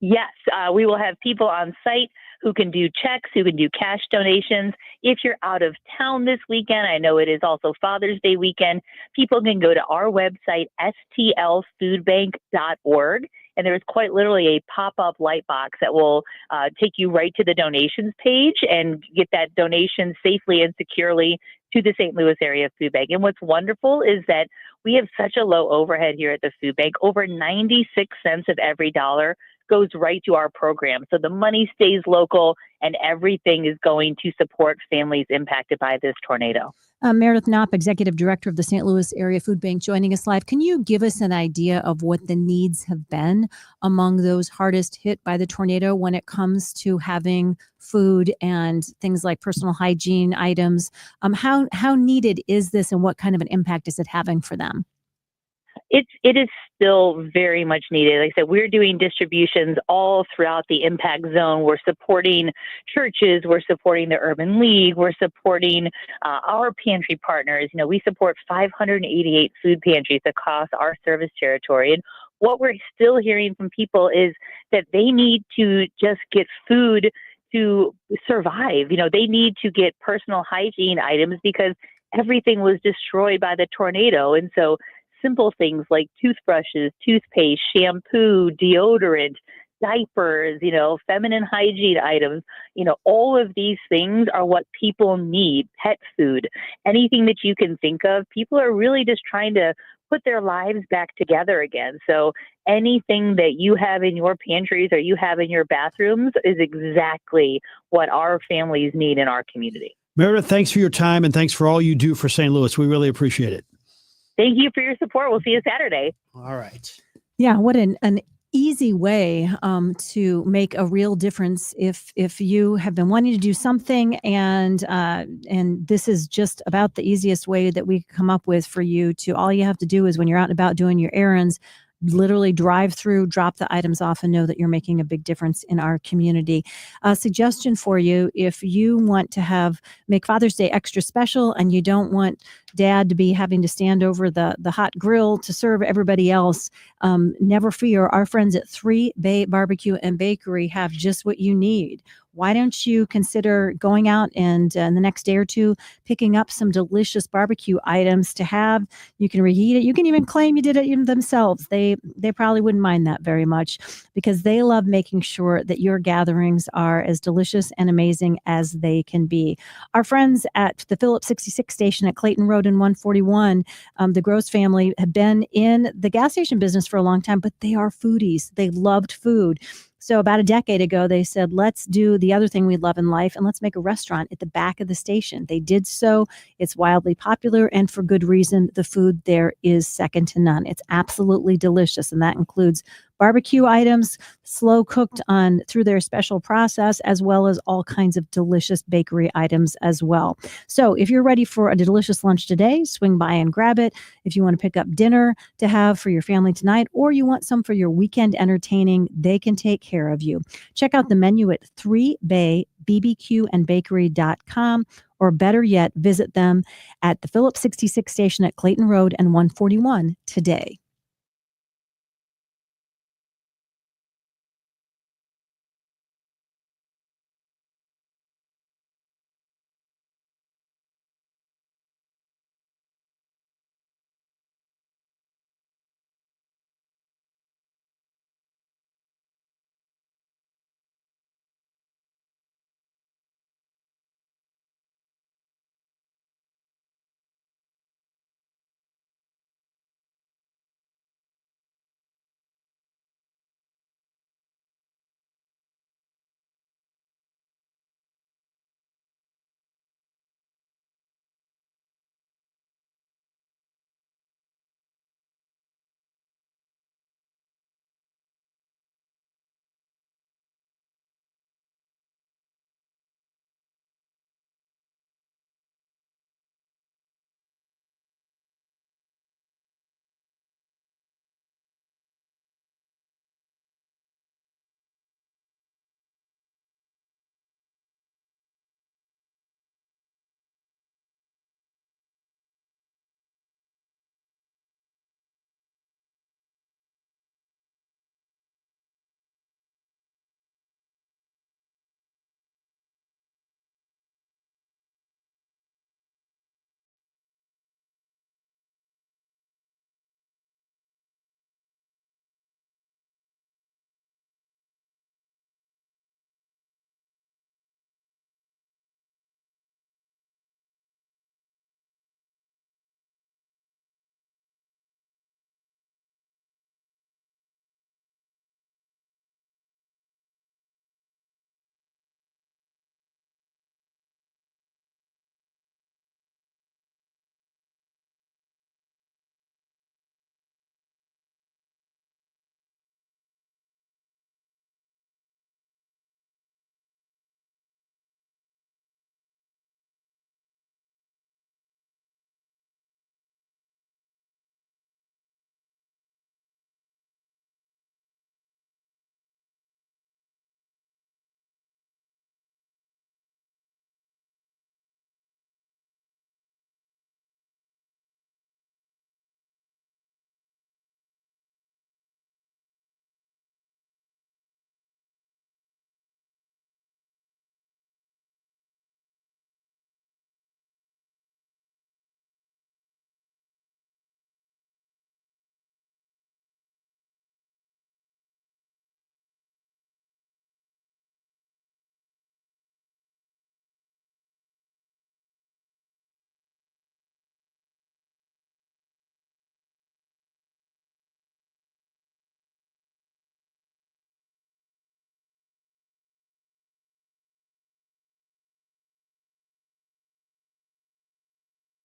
Yes, we will have people on site who can do checks, who can do cash donations. If you're out of town this weekend, I know it is also Father's Day weekend, people can go to our website, stlfoodbank.org, and there is quite literally a pop-up light box that will take you right to the donations page and get that donation safely and securely to the St. Louis Area Food Bank. And what's wonderful is that we have such a low overhead here at the food bank. Over 96 cents of every dollar goes right to our program. So the money stays local and everything is going to support families impacted by this tornado. Meredith Knopp, Executive Director of the St. Louis Area Food Bank, joining us live. Can you give us an idea of what the needs have been among those hardest hit by the tornado when it comes to having food and things like personal hygiene items? How needed is this, and what kind of an impact is it having for them? It is still very much needed. Like I said, we're doing distributions all throughout the impact zone. We're supporting churches. We're supporting the Urban League. We're supporting our pantry partners. We support 588 food pantries across our service territory. And what we're still hearing from people is that they need to just get food to survive. They need to get personal hygiene items because everything was destroyed by the tornado. And so simple things like toothbrushes, toothpaste, shampoo, deodorant, diapers, feminine hygiene items, all of these things are what people need. Pet food, anything that you can think of. People are really just trying to put their lives back together again. So anything that you have in your pantries or you have in your bathrooms is exactly what our families need in our community. Meredith, thanks for your time and thanks for all you do for St. Louis. We really appreciate it. Thank you for your support. We'll see you Saturday. All right. Yeah, what an easy way to make a real difference if you have been wanting to do something and this is just about the easiest way that we come up with for you to. All you have to do is when you're out and about doing your errands, literally drive through, drop the items off, and know that you're making a big difference in our community. A suggestion for you, if you want to make Father's Day extra special and you don't want Dad to be having to stand over the hot grill to serve everybody else, never fear. Our friends at 3 Bay Barbecue and Bakery have just what you need. Why don't you consider going out and in the next day or two, picking up some delicious barbecue items to have? You can reheat it. You can even claim you did it themselves. They probably wouldn't mind that very much because they love making sure that your gatherings are as delicious and amazing as they can be. Our friends at the Phillips 66 station at Clayton Road in 141, the Gross family have been in the gas station business for a long time, but they are foodies. They loved food. So about a decade ago, they said, let's do the other thing we love in life and let's make a restaurant at the back of the station. They did so. It's wildly popular and for good reason. The food there is second to none. It's absolutely delicious. And that includes barbecue items, slow cooked on through their special process, as well as all kinds of delicious bakery items as well. So if you're ready for a delicious lunch today, swing by and grab it. If you want to pick up dinner to have for your family tonight, or you want some for your weekend entertaining, they can take care of you. Check out the menu at 3baybbqandbakery.com, or better yet, visit them at the Phillips 66 station at Clayton Road and 141 today.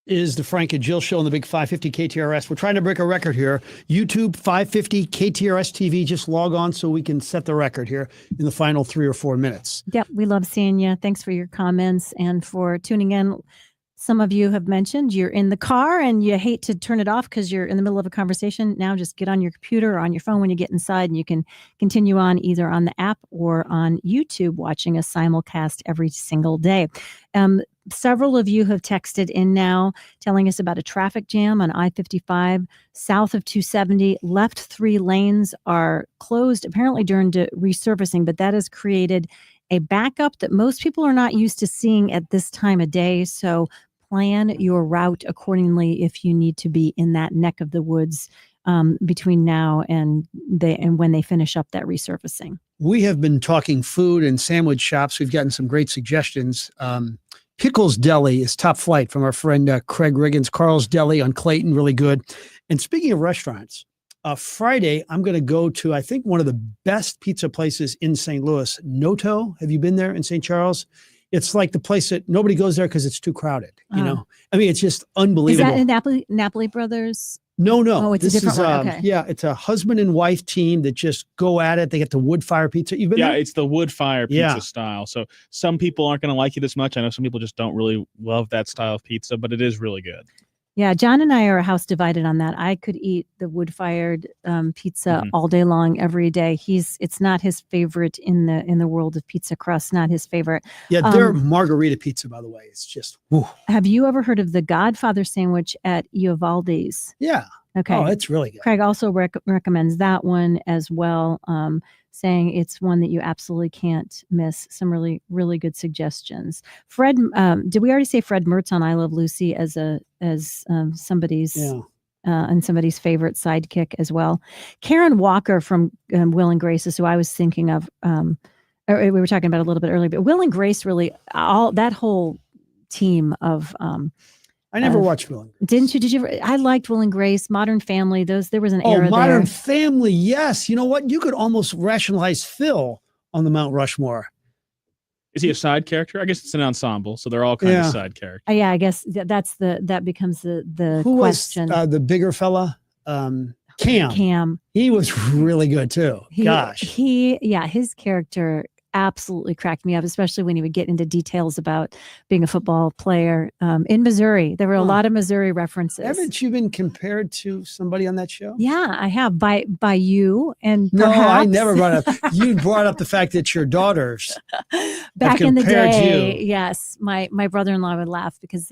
Is the Frank and Jill show on the big 550 KTRS. We're trying to break a record here. YouTube 550 KTRS TV. Just log on so we can set the record here in the final 3 or 4 minutes. Yep, we love seeing you. Thanks for your comments and for tuning in. Some of you have mentioned you're in the car and you hate to turn it off because you're in the middle of a conversation. Now just get on your computer or on your phone when you get inside, and you can continue on either on the app or on YouTube watching a simulcast every single day. Several of you have texted in now telling us about a traffic jam on I-55 south of 270. Left 3 lanes are closed apparently during resurfacing, but that has created a backup that most people are not used to seeing at this time of day. So plan your route accordingly if you need to be in that neck of the woods between now and when they finish up that resurfacing. We have been talking food and sandwich shops. We've gotten some great suggestions. Pickles Deli is top flight from our friend Craig Riggins. Carl's Deli on Clayton, really good. And speaking of restaurants, Friday, I'm going to go to, I think, one of the best pizza places in St. Louis, Noto. Have you been there in St. Charles? It's like the place that nobody goes there because it's too crowded. You know, I mean, it's just unbelievable. Is that in Napoli Brothers? No. Oh, it's a different one. Okay. Yeah, it's a husband and wife team that just go at it. They get the wood fire pizza. You've been there? It's the wood fire pizza style. So some people aren't going to like it as much. I know some people just don't really love that style of pizza, but it is really good. Yeah, John and I are a house divided on that. I could eat the wood-fired pizza all day long, every day. It's not his favorite in the world of pizza crust. Not his favorite. Yeah, their margarita pizza, by the way, it's just. Whew. Have you ever heard of the Godfather sandwich at Iovaldi's? Yeah. Okay. Oh, it's really good. Craig also recommends that one as well, saying it's one that you absolutely can't miss. Some really, really good suggestions. Fred, did we already say Fred Mertz on I Love Lucy as somebody's and somebody's favorite sidekick as well? Karen Walker from Will and Grace is who I was thinking of. Or we were talking about a little bit earlier, but Will and Grace really all that whole team of. I never watched Will and Grace. Didn't you? Did you ever? I liked Will and Grace, Modern Family. There was an era Modern there. Family. Yes. You know what? You could almost rationalize Phil on the Mount Rushmore. Is he a side character? I guess it's an ensemble, so they're all kind of side characters. Yeah, I guess that becoes the Who question. was the bigger fella? Cam. Cam. He was really good too. His character absolutely cracked me up, especially when he would get into details about being a football player in Missouri. There were a lot of Missouri references. Haven't you been compared to somebody on that show? Yeah, I have by you and no, perhaps. I never brought up. You brought up the fact that your daughters back in the day. You. Yes, my brother-in-law would laugh because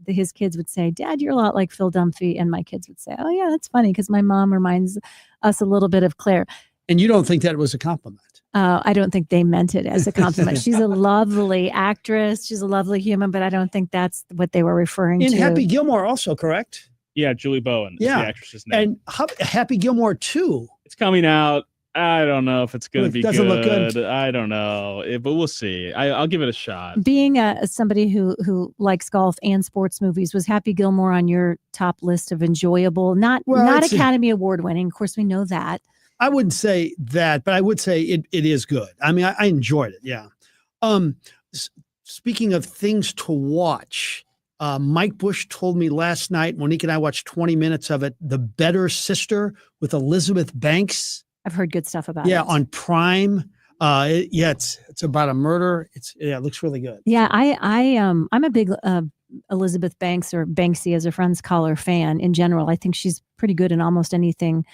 his kids would say, "Dad, you're a lot like Phil Dunphy," and my kids would say, "Oh yeah, that's funny," because my mom reminds us a little bit of Claire. And you don't think that was a compliment? I don't think they meant it as a compliment. She's a lovely actress. She's a lovely human, but I don't think that's what they were referring to. And Happy Gilmore also, correct? Yeah, Julie Bowen is the actress's name. And Happy Gilmore 2. It's coming out. I don't know if it's going to be doesn't good. Look good. I don't know, but we'll see. I'll give it a shot. Being somebody who likes golf and sports movies, was Happy Gilmore on your top list of enjoyable, not Academy Award winning? Of course, we know that. I wouldn't say that, but I would say it is good. I mean, I enjoyed it. Yeah. Speaking of things to watch, Mike Bush told me last night, Monique and I watched 20 minutes of it, The Better Sister with Elizabeth Banks. I've heard good stuff about it. Yeah, on Prime. It's about a murder. It looks really good. Yeah, I'm a big Elizabeth Banks, or Banksy as her friends call her, fan in general. I think she's pretty good in almost anything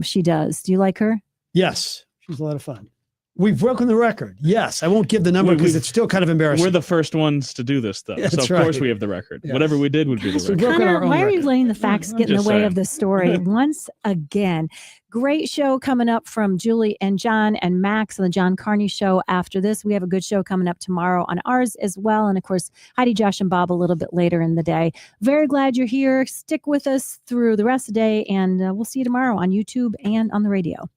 she does. Do you like her? Yes, she's a lot of fun. We've broken the record. Yes, I won't give the number because it's still kind of embarrassing. We're the first ones to do this, though. Yeah, so, of course, we have the record. Yeah. Whatever we did would be the record. Connor, why are you letting the facts get in the way of the story once again? Great show coming up from Julie and John and Max on the John Carney Show after this. We have a good show coming up tomorrow on ours as well. And, of course, Heidi, Josh, and Bob a little bit later in the day. Very glad you're here. Stick with us through the rest of the day, and we'll see you tomorrow on YouTube and on the radio.